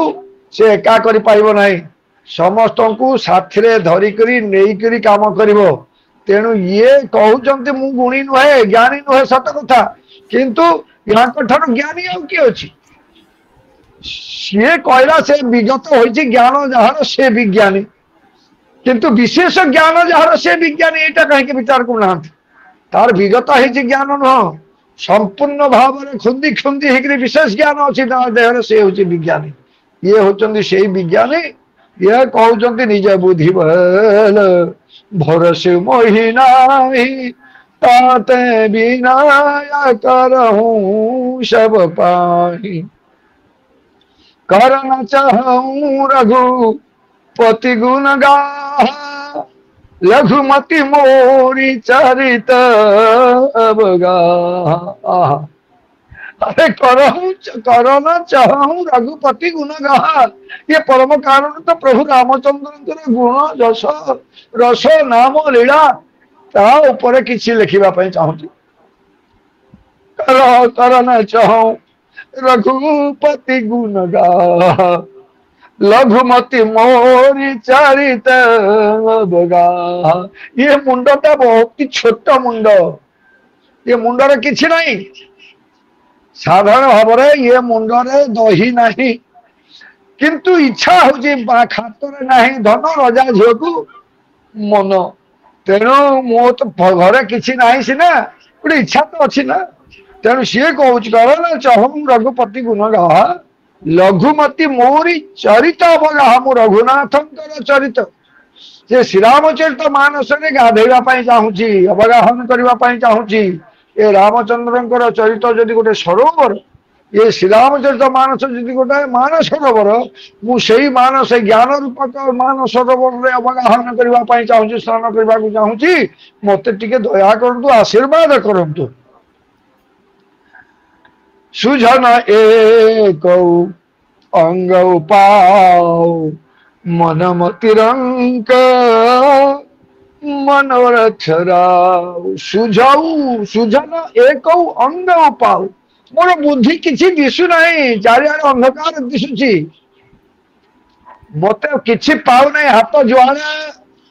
से एका करि पाइबो नहीं समस्त को साथी धरिकरी नहींकरी काम करिवो तेणु ये कहते मु गुणी नुहे ज्ञानी नुहे सत कथा किंतु यहाँ ज्ञानी आउ किए अच्छी सी कहला से विगत हो ज्ञान जार से विज्ञानी किंतु विशेष ज्ञान जार से विज्ञानी यहाँ कहीं विचार करना तार विगत हो ज्ञान नुह संपूर्ण भाव में खुंदी खुंदी होकर विशेष ज्ञान अच्छी देह से हूँ विज्ञानी ये होती से विज्ञानी ये कहते निज बुद्धि बल भरोसे मोहि नाही ताते विनय करहूं सब पाही करना चाहूं रघुपति गुण गाहा लघुमति मोरी चरित अवगाहा अरे करना चाहूं रघुपति गुण गाहा ये परम कारण तो प्रभु रामचंद्र गुण जस रस नाम लीला ता ऊपर किसी लिखा चाहूँगी करना चाहूं रघुपति गुण गाहा लघुमति मोरी चरित अवगाहा ये मुंडटा बहुत ही छोट मुंड ये मुंडर किसी नहीं साधारण भाव ये मुंडरे दही नहीं किंतु इच्छा हूँ खातर नहीं धन रजा झील को मन तेणु मो तो घरे किसी ना सीना गोटे इच्छा तो अच्छी ना तेणु सी कहूँ चाहूँ रघुपति गुण गाहा लघुमति मोरी चरित अवगाहा मु रघुनाथंकर चरित से श्रीरामचरित मानस गाधेवा चाहूँगी अवगाहन करने चाहूँगी ये रामचंद्र चरित जदि गोटे सरोवर ये श्रीरामचरित मानस जदि गोटे मानस सरोवर मुझे मानस ज्ञान रूपक मानस सरोवर अवगाहन करने चाहूँगी स्नान करने को चाहूँगी मत टे दया करतु आशीर्वाद करतु सुजन एक अंग पाओ मनमतिरंक मनोरथ राव सुझाऊ सुजन एक अंग पाओ मोर बुद्धि किसी दिशु नहीं चारिआडे अंधकार दिशुची मत किसी पाऊ नहीं हाथ जुआड़े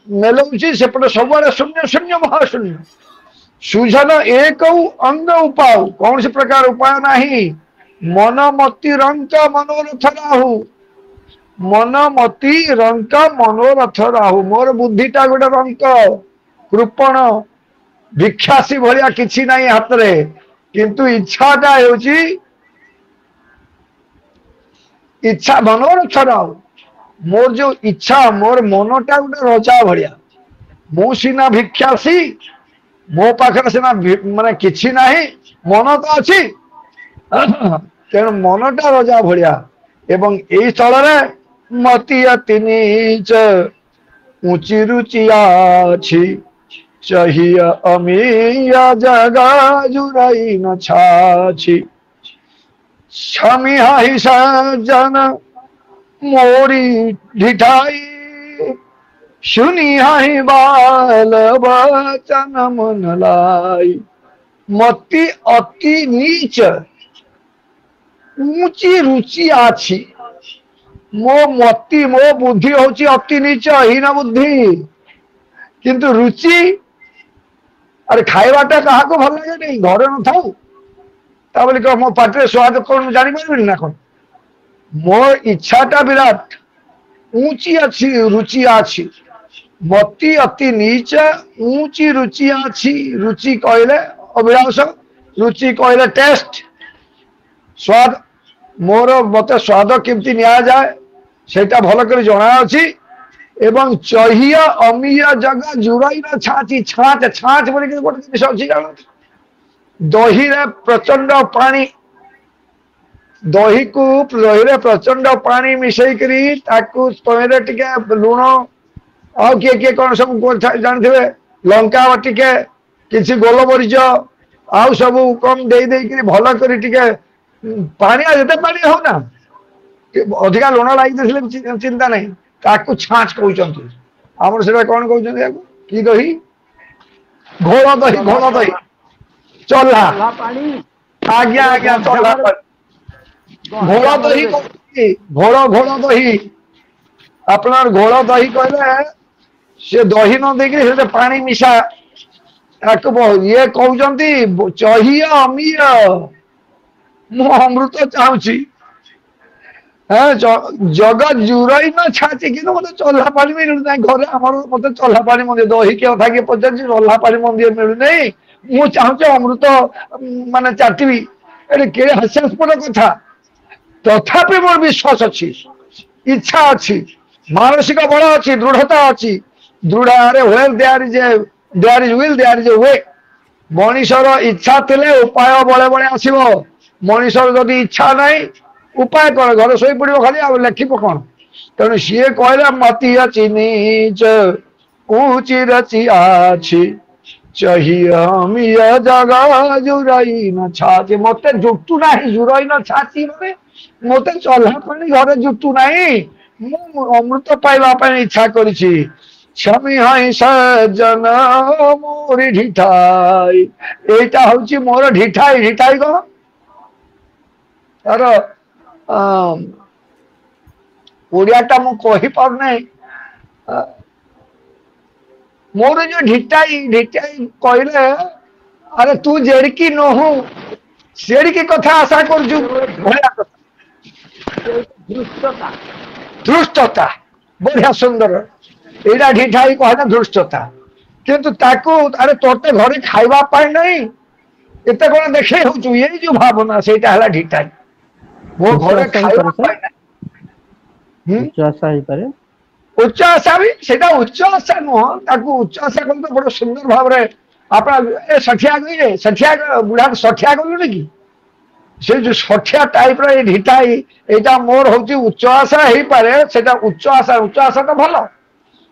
मेलौची सेपटे सबुआड़े शून्य शून्य महाशून्य सुजन एक अंग उपाय कौन से प्रकार उपाय नहीं मनमति रंक मनोरथ राहु मनमति रंक मनोरथ राहु मोर बुद्धिटा गोटे रंक कृपण भिक्षासी भाया किसी नहीं हाथ रे किंतु इच्छाटा होची इच्छा मनोरथ राहु मोर जो इच्छा मोर मनटा गोटे रजा भाया मु सीना भिक्षासी मो पाखे सीना माने किछि नाही मन तो अच्छी तेणु मनटा रजा भाया एवं यही स्थल मती अति नीच ऊंची रुचि आछि चाहिए अमीया जगा जुराई न छाछि क्षमिहा ही सज्जन मोरी ढिठाई सुनिहा ही बाल वचन मन लाई मति अति नीच ऊंची रुचि आछि मो मति मो बुद्धि होची अति नीच हीन बुद्धि किंतु रुचि अरे खाइबाटा क्या भल लगे नहीं घर न था बोली मो पाटे स्वाद कौन जानी पारि ना कौन मो इच्छाटा विराट ऊंची अच्छी रुचि अच्छी मति अति नीच ऊंची रुचि अच्छी रुचि कहले अभिलाष रुचि कहले टेस्ट स्वाद मोर मत स्वाद केमती निया जाए सेटा भल कर जना अछि एवं चहिया अमीय जगह जुरई न छाची छाच छाच बोली कि गोटे जिनिस अछि जान दही रे प्रचंड पानी दही को दही रे प्रचंड पानी मिसई करी ताकू तमेरे टिके लूण आ किए कौन सब जानते लंका टिके किसी गोलमरीच आउ सब कम दे देकरी भल कर टिके पानी जिते पानी हो ना अधिका लुण लगी चिंता नहीं ताकू छाच कहते आम से कौन कहते कि दही घोल दही चला आज्ञा आज्ञा चला घोल दही घोल दही अपना घोल दही कहले से दही न देखे पानी मिशा ये कहते चहिया अमीय मु अमृत चाहूची जगत जुरई न छाची कि मत चल्हा पानी मिलूना घर आम मत चल्हा पानी मंदिर दही क्या किए पचार चल्हा पानी मंदिर मिलूना मु चाहूँ अमृत माने चाटवी ये हास्यास्पद कथा तथापि मोर विश्वास अच्छी इच्छा अच्छी मानसिक बल अच्छी दृढ़ता अच्छी दृढ़ अरे where there is will there is way मनीषर इच्छा थिले उपाय बड़े बड़े आसीबो मनीषर जदि इच्छा नहीं उपाय कौन घर शोई पड़ो खाली आ लेखिब कौन तेणु सी कहला मती अच्छी नीच ऊंची रची आछि चाहिए जगह जुरई न छाची मत जुटू ना जुरई न छाची माने मत चल्हा पानी घर जुटू ना मु अमृत पाइबा इच्छा करिछि क्षमी हई सज्जन मोरी ढिठाई एटा हूँ मोर ढिठाई ढिठाई कौन तार ओडियाटा मु कहि पारना मोर जो ढिठाई ढिठाई कहले अरे तू जेड़की नहु सेड़की कथा आशा करजु धृष्टता बढ़िया सुंदर एटा ढिठाई कहना धृष्टता किंतु ताकू अरे तोते घरे खाइबा पाई नहीं एते कोन देखे होचु ये जो भावना सेटा हला ढिठाई वो घरे खाइबा पाई नहीं उच्च आशा ही पारे उच्च आशा भी सेटा उच्च आशा नुह ताकू उच्च आशा कोन तो बड़ सुंदर भाव रे आपा ए सठिया गई सठिया बुढ़ा सठिया गलु कि से जो सठिया टाइप रे ढिठाई एटा मोर होची उच्च आशा ही पारे सेटा उच्च आशा तो भलो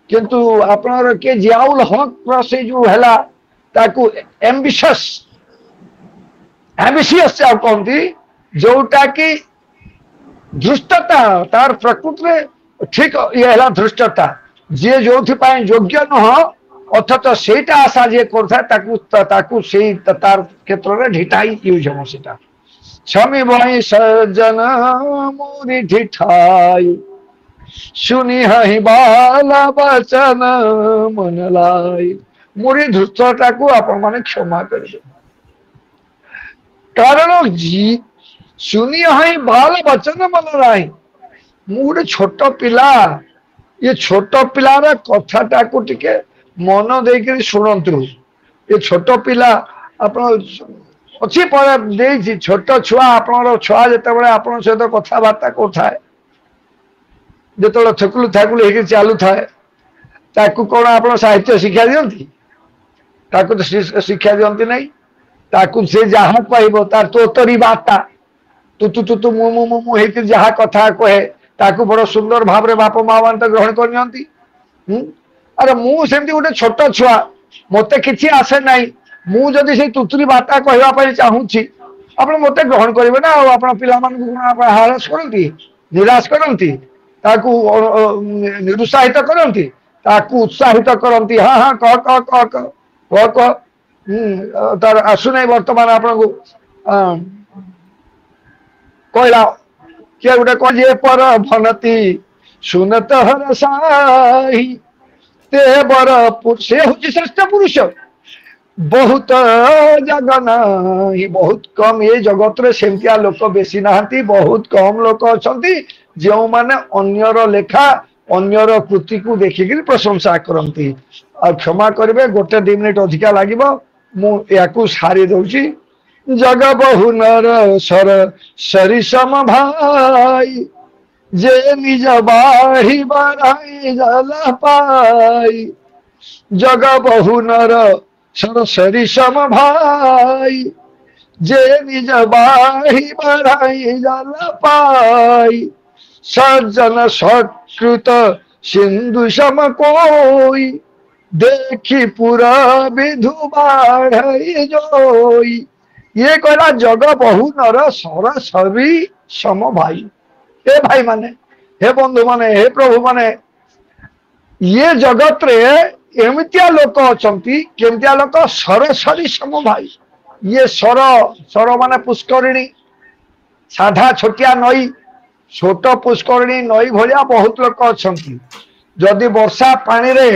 किंतु आपनर के जियाउल हक से जो हैला ताकू एम्बिशियस से कहती जोटा कि धृष्टता तार प्रकृति में ठीक ये हैला धृष्टता जे जो योग्य नुह अथच सेटा आशा जे करता से तार क्षेत्र में ढिठाई यूज हम सेटा क्षमी भाई सज्जन मोरी ढिठाई सुनी हही बाला बचन मन लाई मोरी धृष्टता को आपण माने क्षमा कर दे कारण जी सुनी हही बाल बचन मन लाई मु गोटे छोट पिला ये छोट पिलार कथाटा को टिके मन देकर शुणु ये छोट पिला आपण अच्छी पर छोट छुआ आपण छुआ जिते आपण सहित कथबार्ता कर जो थकुलु थाकुलु हो चलू थाए ताकू कौन आप साहित्य शिक्षा दिखती ताकू तो शिक्षा दिखती नहीं ताकू से जहाँ कह तार तो तरी बार्ता तू तू तू तू मु मु मु जहाँ कथा कहे ताकू बड़ सुंदर भाव रे बाप माँ मान ग्रहण करनी अरे मुझे गोटे छोट छुआ मत कि आसे ना मुझे से तुतुरी बार्ता कहवाई चाहूँगी आप मत ग्रहण करेंगे ना आप पिला हारास करती निराश करती ताकू निरुत्साहित करती ताकू उत्साहित करती हाँ हाँ कह कह कह कह कह तार आसुना बर्तमान आपन को कहला किए गोटे कहे पर भनती सुनत हर साही ते बर से हूँ श्रेष्ठ पुरुष बहुत जगह नाही बहुत कम ये जगत रे सेमतिया लोक बेसी नाहंती बहुत कम लोक अछंती जो माने अन्यर लेखा अन्यर कृति को देखिक प्रशंसा करती आ क्षमा करेंगे गोटे 2 मिनिट अधिका लगे मुझे सारी दूची जग बहु नर सर सरिसम भाई जे निज बाढ़ी बढ़ाई जल पाई जग बहु नर सर सरिसम भाई जे निज बाढ़ी बढ़ाई जल पाई सज्जन सकृत सिंधु सम कोई देखी पूरा विधु बाढ़ई जोई ये कहला जग बहु नर सर सरी सम भाई हे भाई माने हे बंधु माने हे प्रभु माने ये जगत रे एमतिया लोक अछंती केमतिया लोक सरसरी सम भाई ये सर माने पुष्करिणी साधा छोटिया नई छोट पुष्करिणी नई भलिया बहुत लोक अछंती जदि वर्षा पानी रे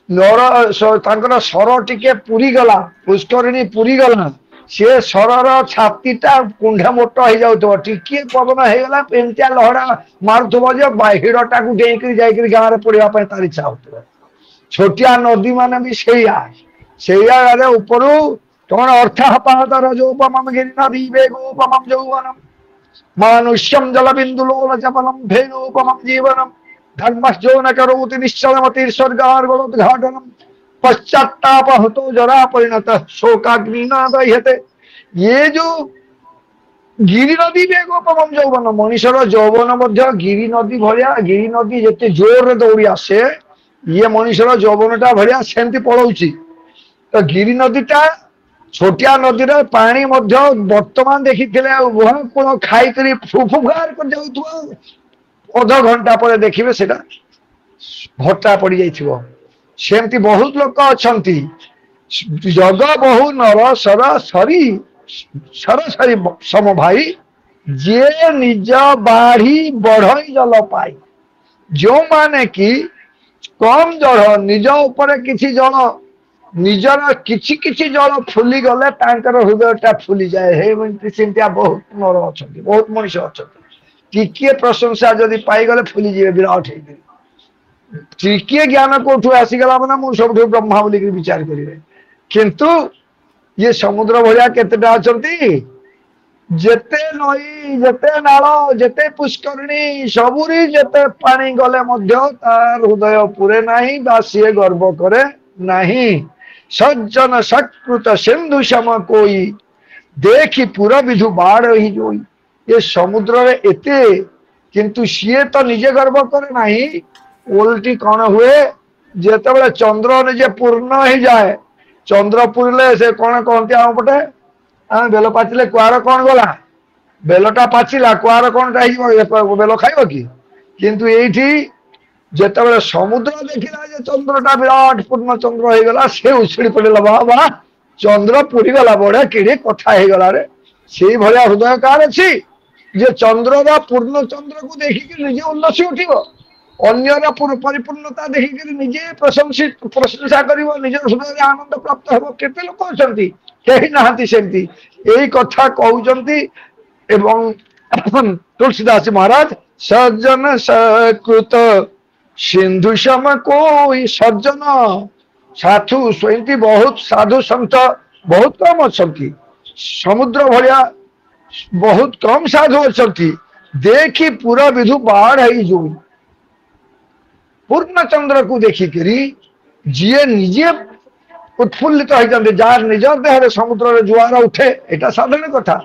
नर सर टिके पूरी गला पुष्करिणी पूरी गला सी सरर छातीटा कुंढे मोट हो जाऊ टिके पवन होगा एमतिया लहड़ा मारुव जो बाहिरटा को डेक जाकर गाँव में पढ़ाई तार इच्छा हो छोटिया नदी मान भी से ऊपर कौन अर्थापात रजोपम गिरी नदी वेगोपम यौवनम मानुष्यम जल बिंदुलोल चपलम भेनोपम जीवनम धर्मश्चो न करोति निश्चलमति स्वर्गार्गोद्घाटनम पश्चात्ताप हतो जरा परिणत शोकाग्नि न दह्यते ये जो गिरी नदी वेगोपम यौवन मनुष्यर यौवन मध्य गिरी नदी भलिया गिरी नदी जिते जोर रे दौड़ी आसे ये मनुष्यर यौवनटा भलिया सेमती पड़ौची तो गिरी नदीटा छोटिया नदी रे पानी मध्य वर्तमान देखी कोन खाई करी फुफुगार कर जाउथुवा अध घंटा पर देखिबे सेटा भट्टा पड़ी जाइथिबो सेमती बहुत लोक अछंती जग बहु नर सर सरी सम भाई जे निज बाढ़ी बढ़ई जल पाई जो माने कि कम जल निज ऊपर किछि जल निजर किछि किछि जल फुली गले तांकर हृदयटा फुली जाए हे सेमतिया बहुत नर अछंती बहुत मनुष्य अछंती टिके प्रशंसा जदि पाई गले फुली जीवे विराट हे टिके ज्ञान कोठू आसीगला माने मु सब ब्रह्मा बोली विचार करिवे किंतु ये समुद्र भलिया केतेटा अछंती जेते नई जेते नाल जेते पुष्करिणी सबुरी जेते पानी गले मध्य तार हृदय पुरे नाही बा सिए गर्व करे नाही सज्जन सकृत सिंधु सम कोई देखी पूरा विधु बाढ़ ही जोई ये समुद्र रे एते किंतु सीए तो निजे गर्व करे नाही उल्टी कौन हुए जेते बेले चंद्र निजे पूर्ण ही जाए चंद्र पुरले से कौन कहते आम पटे आम बेल पाचिले कुआर कौन गला बेलटा पाचिला कुआर कौन बेल खाइब कि किंतु एठी जेते बेले समुद्र देखिला जे चंद्रटा विराट पूर्ण चंद्र हो गला से उछड़ी पड़ेला बाबा चंद्र पूरी गला बड़े किड़ी कथा हो गला रे से भलिया हृदय कार अछि जे चंद्र पूर्ण चंद्र को देखिक निजे उल्लसी उठिबो अन्यर परिपूर्णता देखिक निजे प्रशंसा करिवो निज हृदय आनंद प्राप्त हो केते लोक अछंती केही नाहंती सेमती एई कथा कहउचंती एवं तुलसीदास महाराज सज्जन सकृत सिंधु सम कोई सज्जन साधु स्वयं बहुत साधु संत बहुत कम अछंती समुद्र भलिया बहुत कम साधु अछंती देखी पूरा विधु बाढ़ है जो पूर्ण चंद्र को देखिकरी जीए निजे उत्फुल्लित होइतंते जार निज देह समुद्र जुआर उठे एटा साधारण कथा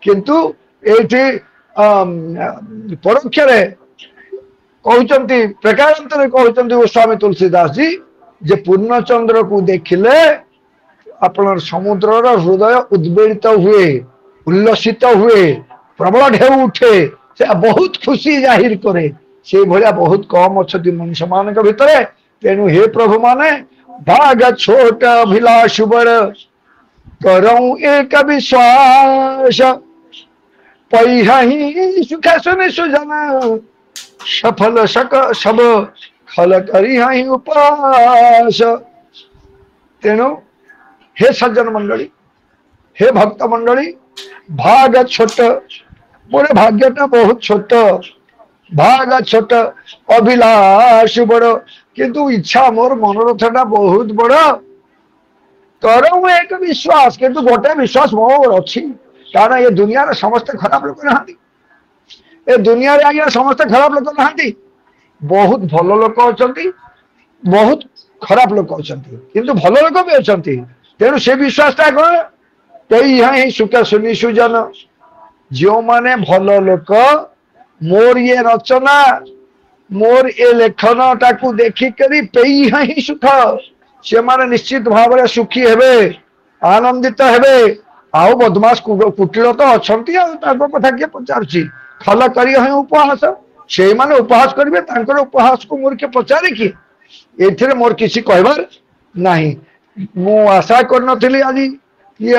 किंतु एठी परोक्ष रे कहउचंती प्रकारांतर कहउचंती गोस्वामी तुलसीदास जी जे पूर्ण चंद्र को देखिले अपन समुद्र हृदय उद्वेलित हुए उल्लसित हुए प्रबल ढेउ उठे से बहुत खुशी जाहिर करे से भलिया बहुत कम अच्छी मनुष्य मान भितर तेणु हे प्रभु माने भाग छोट अभिलाष बड़ करऊं एक विश्वास पैहि सुख सुनि सुजन सफल सक सब फल करी हाई उपास। तेणु हे सज्जन मंडली, हे भक्त मंडली, भाग छोट, मोर भाग्यटा बहुत छोट, भाग छोट, अभिलाष बड़, किंतु इच्छा मोर मनोरथटा बहुत बड़। तोर मु एक विश्वास, किंतु गोटे विश्वास मोर अच्छी, कारण ये दुनिया समस्ते खराब लोक ना, ए दुनिया रे आज्ञा समस्ते खराब लोक ना, बहुत भल लोक अच्छा, बहुत खराब लोक अच्छा, किंतु भल लोक भी अच्छा। तेणु से विश्वासटा कौन, कई हाँ सुख सुनि सुजन, जो माने भल लोक मोर ये रचना, मोर ए लेखन टाकू देखिकरी पेई हाँ ही सुख, से माने निश्चित भाव में सुखी हेबे, आनंदित हेबे। आउ बदमाश कुटिल तो अच्छा, कथा किए पचारुची, फल करी हाँ उपहास, से माने उपहास करेंगे, उपहास को मोर के पचारे कि ए मोर किसी कहबार नहीं। मु आशा कर आज ये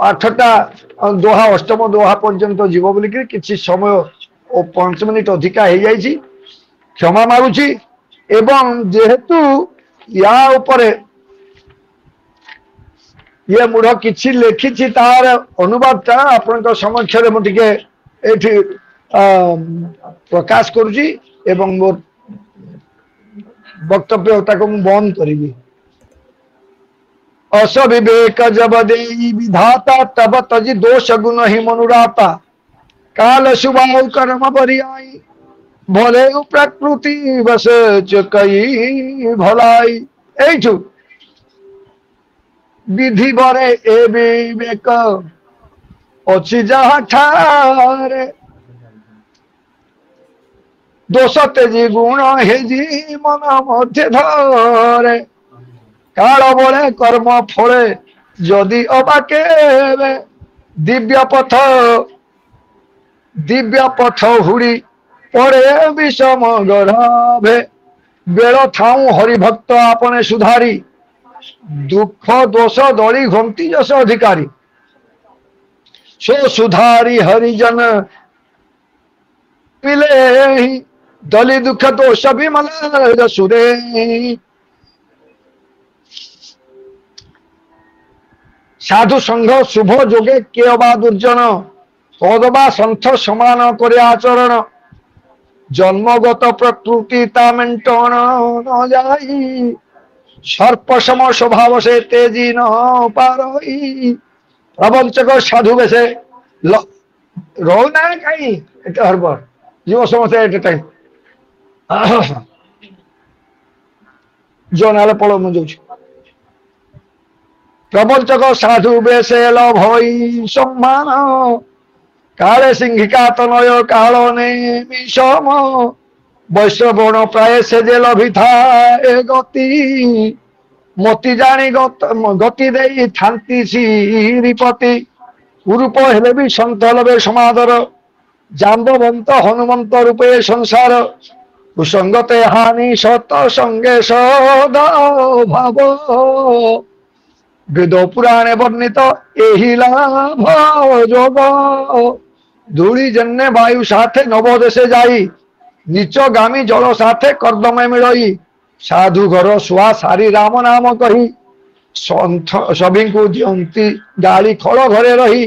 8टा दोहा अष्टम दोहा पर्यंत जीव बोलिक किसी समय और 5 मिनिट अधिका हो जाए, क्षमा मागुची। एवं जेहेतु या उपरे ये मूढ़ किसी लिखी तार अनुवादटा आपण समक्ष मुझे प्रकाश करुची एवं मोर वक्तव्य बंद करी। अस विवेक जब देई विधाता, तब तजी दोष गुण ही मनुराता, काल सुबाहु कर्म बरियाई, भले प्रकृति बस चकई भलाई। एठु विधि बरे ए विवेक अच्छी जहा ठारे, दोष तेजी गुण हेजी मन मध्य धरे, काल बड़े कर्म फले जदि अबाके, दिव्य पथ हुड़ी पड़े विषम गढ़े, बेल थाऊ हरिभक्त आपने सुधारी, दुख दोष दली घंटी जस अधिकारी, सो सुधारी हरिजन मिले, दली दुख दोष विमल सुरे। साधु संघ शुभ जोगे के अबा दुर्जन, पदबा सन्थ समान करे आचरण, जन्मगत प्रकृति ता मेंटन न जाई, सर्प सम स्वभाव से तेजी न पारई। प्रवंचक साधु बेसे रोना कहीं हरबर जीव समस्या एट टाइम जो नाले पड़ो मुझे प्रवंचक साधु बेसे लभई सम्मान, काले सिंहिका तनय काल नेमिषम, वैश्रवण प्राय से जे लभि थाए गति, मति जानी गति दे थांती श्रीपति, रूप हेले भी सन्त लभे समादर, जाम्बवंत हनुमंत रूपे संसार, कुसंगते हानि सत संगे सदा भाव, वेद पुराणे वर्णित एहि लाभ जोग, धूली जन्ने वायु साथे नव देशे जाई, नीच गामी जल साथे कर्दमे मिलई, साधु घर सुआ सारी राम नाम कही, सभी को दियंती गाली खड़ घरे रही,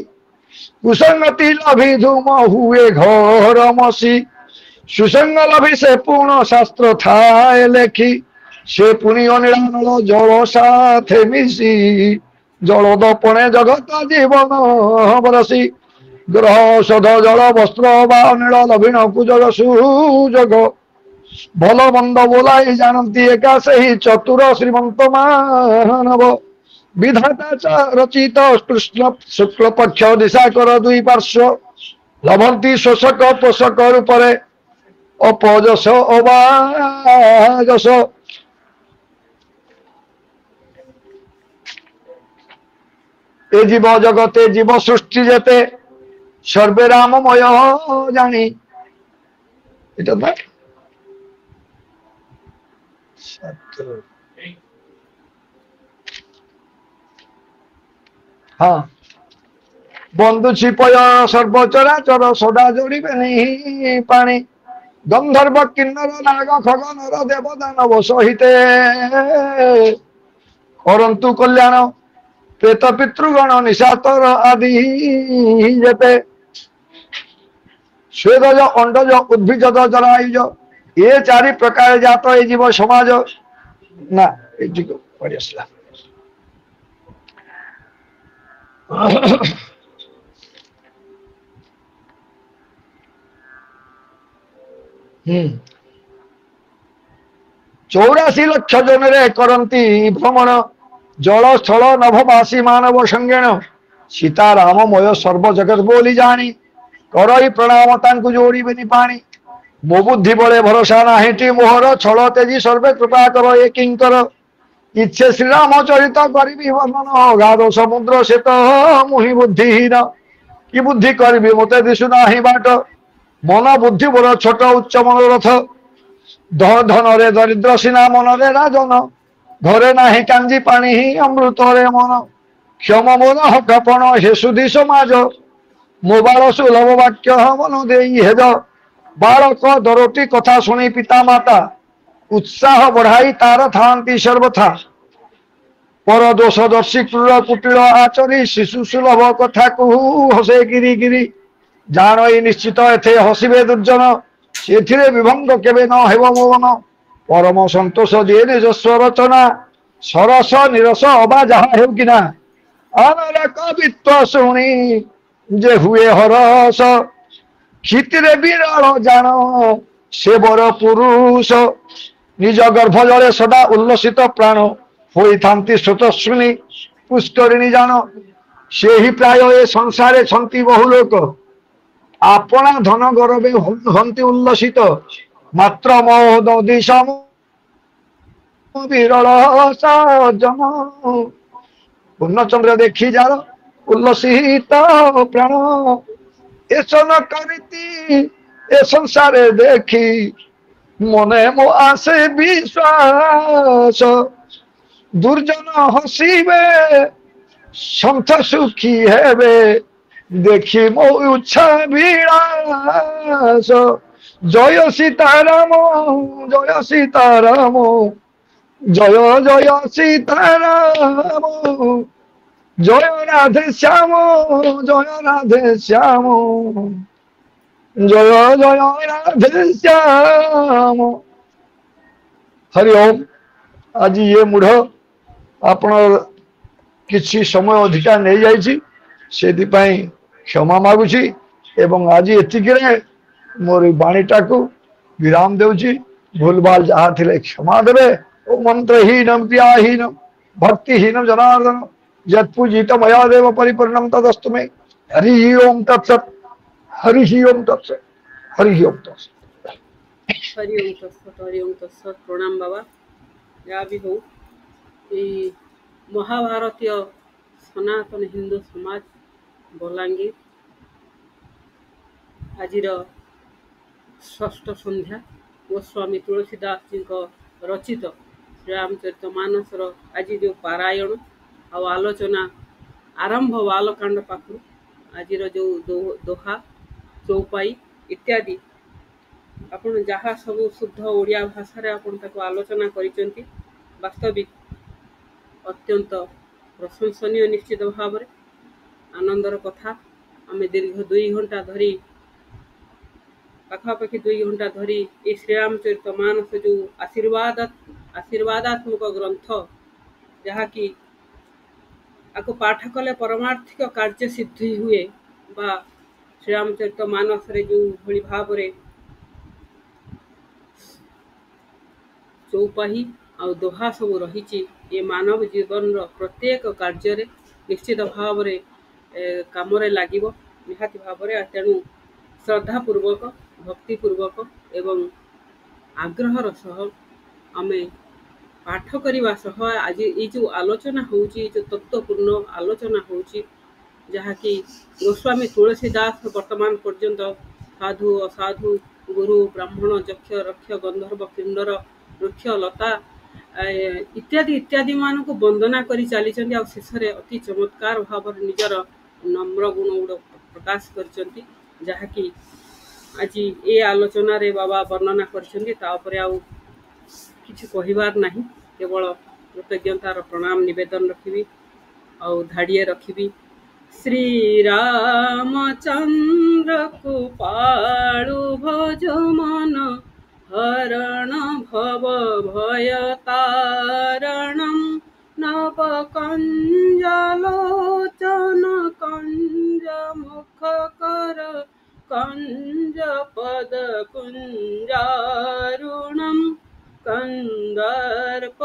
कुसंगति लभी धूम हुए घर मसी, सुसंग लभी से पूर्ण शास्त्र थाए लेखी, से पुनि अनिल जल साथे मिशी, जल दपणे जगत जीवन बरसी, ग्रह सद जल वस्त्र अनिल लभिण कुजग सुजग, भल मंद बोलाई जानती एका से ही चतुर श्रीमंत मानव, विधाता रचित कृष्ण शुक्ल पक्ष दिशा कर दुई पार्श्व, लभंती शोषक पोषक रूपरे अपजस अबाजस, ए जीव जगते जीव सृष्टि जेते सर्वे राममय जानी। এটা हाँ ବନ୍ଧୁଛି ପୟ ସର୍ବଚରାଚର ସଦା ଯୋଡ଼ିବେନି ପାଣି ଗନ୍ଧର୍ବ କିନ୍ନର ନାଗ ଖଗନର ଦେବ ଦାନବ ସହିତେ କରନ୍ତୁ କଲ୍ୟାଣ ପ୍ରେତ ପିତୃଗଣ ନିଶାତର ଆଦି ଯେତେ ସ୍ୱେଦଜ ଅଣ୍ଡଜ ଉଦ୍ଭିଜଦ ଜରାୟୁଜ ଏ ଚାରି ପ୍ରକାର ଜାତ ଏ ଜୀବ ସମାଜ ନା ଏଠିକୁ ପଡ଼ି ଆସିଲା। ଚୌରାଶୀ ଲକ୍ଷ ଜନରେ କରନ୍ତି ଭ୍ରମଣ ଜଳ ସ୍ଥଳ ନଭବାସୀ ମାନବ ସଂଜ୍ଞାନ ସୀତାରାମମୟ ସର୍ବ ଜଗତ ବୋଲି ଜାଣି କରଇ ପ୍ରଣାମ ତାଙ୍କୁ ଯୋଡ଼ିବେନି ପାଣି ମୋ ବୁଦ୍ଧି ବଳେ ଭରସା ନାହିଁଟି ମୋହର ଛଳ ତେଜି ସର୍ବେ କୃପା କର ଏ କିଙ୍କର ଇচ্ছে ଶ୍ରୀରାମ ଚରିତ କରିବି ବର୍ଣ୍ଣନ ଅଗାଧ ସମୁଦ୍ର ଶ୍ବେତ ମୁହିଁ ବୁଦ୍ଧିହୀନ କି ବୁଦ୍ଧି କରିବି ମୋତେ ଦିଶୁ ନାହିଁ ବାଟ ମନ ବୁଦ୍ଧି ବଡ଼ ଛୋଟ ଉଚ୍ଚ ମନୋରଥ ଧନରେ ଦରିଦ୍ର ସିନା ମନରେ ରାଜନ ଘରେ ନାହିଁ କାଞ୍ଜି ପାଣି ହିଁ ଅମୃତରେ ମନ କ୍ଷମ ମୋର ହକପଣ ହେ ସୁଧି ସମାଜ ମୋ ବାଳ ସୁଲଭ ବାକ୍ୟ ମନ ଦେଇ ହେଦ ବାଳକ ଦରଟି କଥା ଶୁଣି ପିତା ମାତା ଉତ୍ସାହ ବଢାଇ ତାର ଥାନ୍ତି ସର୍ବଥା ପର ଦୋଷ ଦର୍ଶୀ କ୍ରୂର କୁଟିଳ ଆଚରି ଶିଶୁ ସୁଲଭ କଥା କହୁ ହସେ ଗିରି ଗିରି ଜାଣ ଏଇ ନିଶ୍ଚିତ ଏଥେ ହସିବେ ଦୁର୍ଜନ ସେଥିରେ ବିଭଙ୍ଗ କେବେ ନ ହେବ ମୋ ମନ ପରମ ସନ୍ତୋଷ ଦିଏ ନିଜସ୍ୱ ରଚନା ସରସ ନିରସ ଅବା ଯାହା ହେଉ କିନା ଅନର କବିତ୍ୱ ଶୁଣି ଯେ ହୁଏ ହରସ କ୍ଷିତିରେ ବିରଳ ଜାଣ ସେ ବର ପୁରୁଷ ନିଜ ଗର୍ଭ ଜଳେ ସଦା ଉଲ୍ଲସିତ ପ୍ରାଣ ହୋଇଥାନ୍ତି ସ୍ରୋତସ୍ୱିନୀ ପୁଷ୍କରିଣୀ ଜାଣ ସେହି ପ୍ରାୟ ଏ ସଂସାରେ ଛନ୍ତି ବହୁ ଲୋକ ଆପଣା ଧନ ଗରବେ ହନ୍ତି ଉଲ୍ଲସିତ ମାତ୍ର ମୋଦି ସମ ବିରଳ ସଜନ ପୂର୍ଣ୍ଣଚନ୍ଦ୍ର ଦେଖି ଯାର ଉଲ୍ଲସିତ ପ୍ରାଣ ଏସନ କରିତି ଏ ସଂସାରେ ଦେଖି ମନେ ମୋ ଆସେ ବିଶ୍ୱାସ ଦୁର୍ଜନ ହସିବେ ସନ୍ଥ ସୁଖୀ ହେବେ ଦେଖି ମୋ ଇଚ୍ଛା ବିଳାସ ଜୟ ସୀତାରାମ ଜୟ ସୀତାରାମ জয় জয় সীতারাম জয় রাধে শ্যাম জয় রাধে শ্যাম জয় জয় রাধে শ্যাম হরি ওম। আজ ইয়ে মূঢ় আপনার কিছু সময় অধিকা নেই যাইছি সেপাই ক্ষমা মাগুছি এবং আজ এতিকিরে মোর বাণীটাকে বিরাম দেউছি ভুলভাল যাহা থিলে ক্ষমা দেবে ओ मंत्रहीनम क्रियाहीनम भक्तिहीनम जनार्दन यत्पूजित मया देव परिपूर्णम तदस्तु मे हरि ओम तत्सत हरि ओम तत्सत हरि ओम तत्सत हरि ओम तत्सत हरि ओम तत्सत प्रणाम बाबा या भी हो महाभारतीय सनातन हिंदू समाज बलांगीर आजिर षष्ठ संध्या गोस्वामी तुलसीदास जी रचित श्रीरामचरित मानसर आज जो पारायण आलोचना आरंभ बालकांड पाखु आज जो दोहा चौपाई इत्यादि आपण जहाँ सब शुद्ध ओडिया भाषा रे आपण ताको आलोचना करिसेंती वास्तविक अत्यंत प्रशंसनीय निश्चित भाव रे आनंदर कथा आमे दीर्घ 2 घंटा धरी पाखापाखि 2 घंटा धरी ये श्रीरामचरित मानस जो आशीर्वादात्मक ग्रंथ जहाँकि आपको पाठ कले परमार्थिक कार्य सिद्धि हुए बा श्रीरामचरित मानस रे जो भली भाव रे चौपाही आ दोहा सब रही ये मानव जीवन प्रत्येक कार्य रे निश्चित भाव रे काम रे लागिबो निहाती भाव रे तेणु श्रद्धापूर्वक भक्तिपूर्वक एवं आग्रहर सह आमे पाठ करवा सह आज ये जो आलोचना होची जो तत्वपूर्ण आलोचना होची जहाँकि गोस्वामी तुलसीदास वर्तमान पर्यंत साधु असाधु गुरु ब्राह्मण यक्ष रक्ष गंधर्व किन्नर वृक्ष लता इत्यादि इत्यादि मान को वंदना करी चली शेष अति चमत्कार भाव निजर नम्र गुण गुड़ प्रकाश करछंती जहाँकि आज ये आलोचना रे बाबा वर्णना करछंती तापर आउ किछि कहिबार नाही केवल कृतज्ञतार प्रणाम निवेदन रखिबी और धाड़िए रखिबी श्री रामचंद्र को पाळु भज मन हरण भव भय तारणं नव कंजलोचन कंज मुख कर कंज पद कुंजारुणं कंदर्प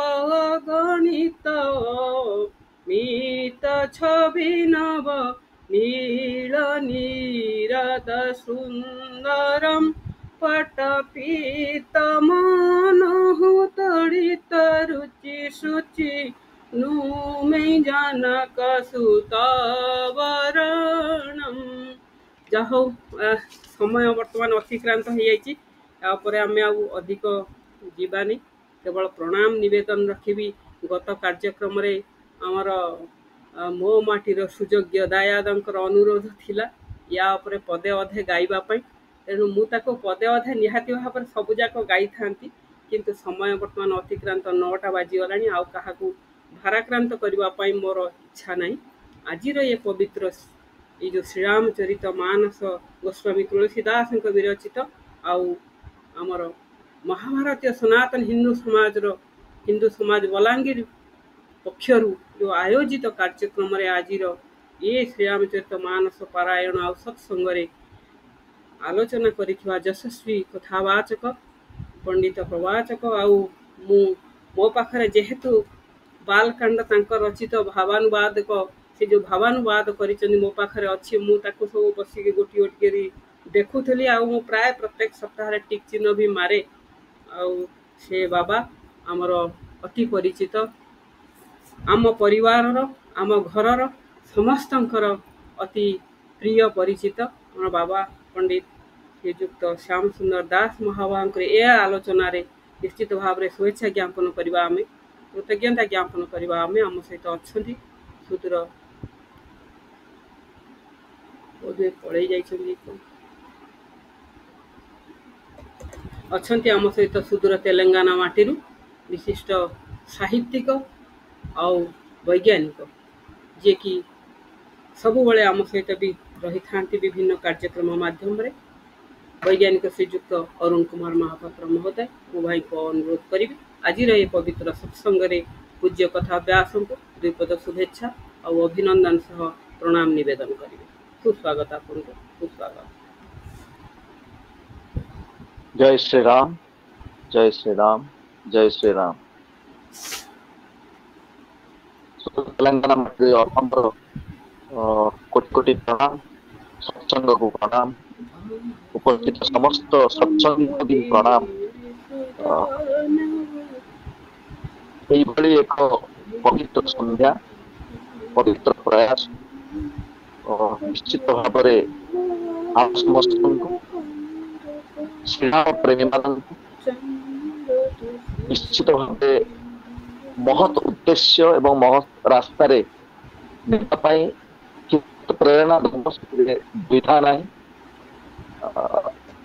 गणित मीत छविनव नील नीरद सुंदरम पटपीत मनहु तड़ित रुचि शुचि नुमे जनक सुतवरणम जाहो समय वर्तमान अतिक्रांत हो जाइए आम अधिक जीवानी केवल प्रणाम निवेदन रखी गत कार्यक्रम रे आमर मो माटीर सुयोग्य दयादंकर अनुरोध थिला या उपरे पदे अधे गाइबापी तेणु मुझे पदे अधे निहाती भाव में सबुजाक गाई था किंतु समय बर्तमान अतिक्रांत 9टा बाजीगला आउ क्या भाराक्रांत करने मोर इच्छा ना आज ये पवित्र ये जो श्रीरामचरित मानस गोस्वामी तुलसीदास विरचित आउ आमर महाभारतीय सनातन हिंदू समाज बलांगीर पक्षर जो आयोजित कार्यक्रम आज ये श्रीरामचरित मानस पारायण आ सत्संग आलोचना करिथिबा यशस्वी कथावाचक पंडित प्रवाचक आउ मो पाखरे जेहेतु बालकांड तांकर रचित भावानुवाद से जो भावानुवाद करिचनि मो पाखरे अछि मु ताको सब बसिके गोटी गोटी देखुथली आ मु प्राय प्रत्येक सप्ताह टिक चिन्ह भी मारे आउ से बाबा आमर अति परिचित आम परिवार आम घरर समस्तंकर अति प्रिय परिचित आम बाबा पंडित श्रीजुक्त श्याम सुंदर दास महाबाहर ए आलोचन निश्चित भाव में शुभेच्छा ज्ञापन करवा आम कृतज्ञता ज्ञापन करवा आम सहित अच्छा सुदूर पड़े अच्छा आम सहित सुदूर तेलंगाना माटी विशिष्ट साहित्यिक आउ वैज्ञानिक जे कि सबु बळे आम सहित भी रही था विभिन्न कार्यक्रम माध्यम रे वैज्ञानिक श्रीजुक्त अरुण कुमार महापात्र महोदय मो भाई को अनुरोध करी आज ये पवित्र सत्संग रे पूज्य कथा व्यास को द्विपद शुभेच्छा और अभिनंदन सह प्रणाम निवेदन करी सुस्वागत आपन सुस्वागत। जय श्री राम जय श्री राम जय श्री राम। तेलंगाना कोटि कोटि प्रणाम सत्संग को प्रणाम उपस्थित समस्त सत्संग को प्रणाम। एक पवित्र संध्या पवित्र प्रयास निश्चित भाव में आप समस्त श्रीराम प्रेमी मान निश्चित भाव महत् उद्देश्य एवं महत् रास्ता प्रेरणा द्विधा ना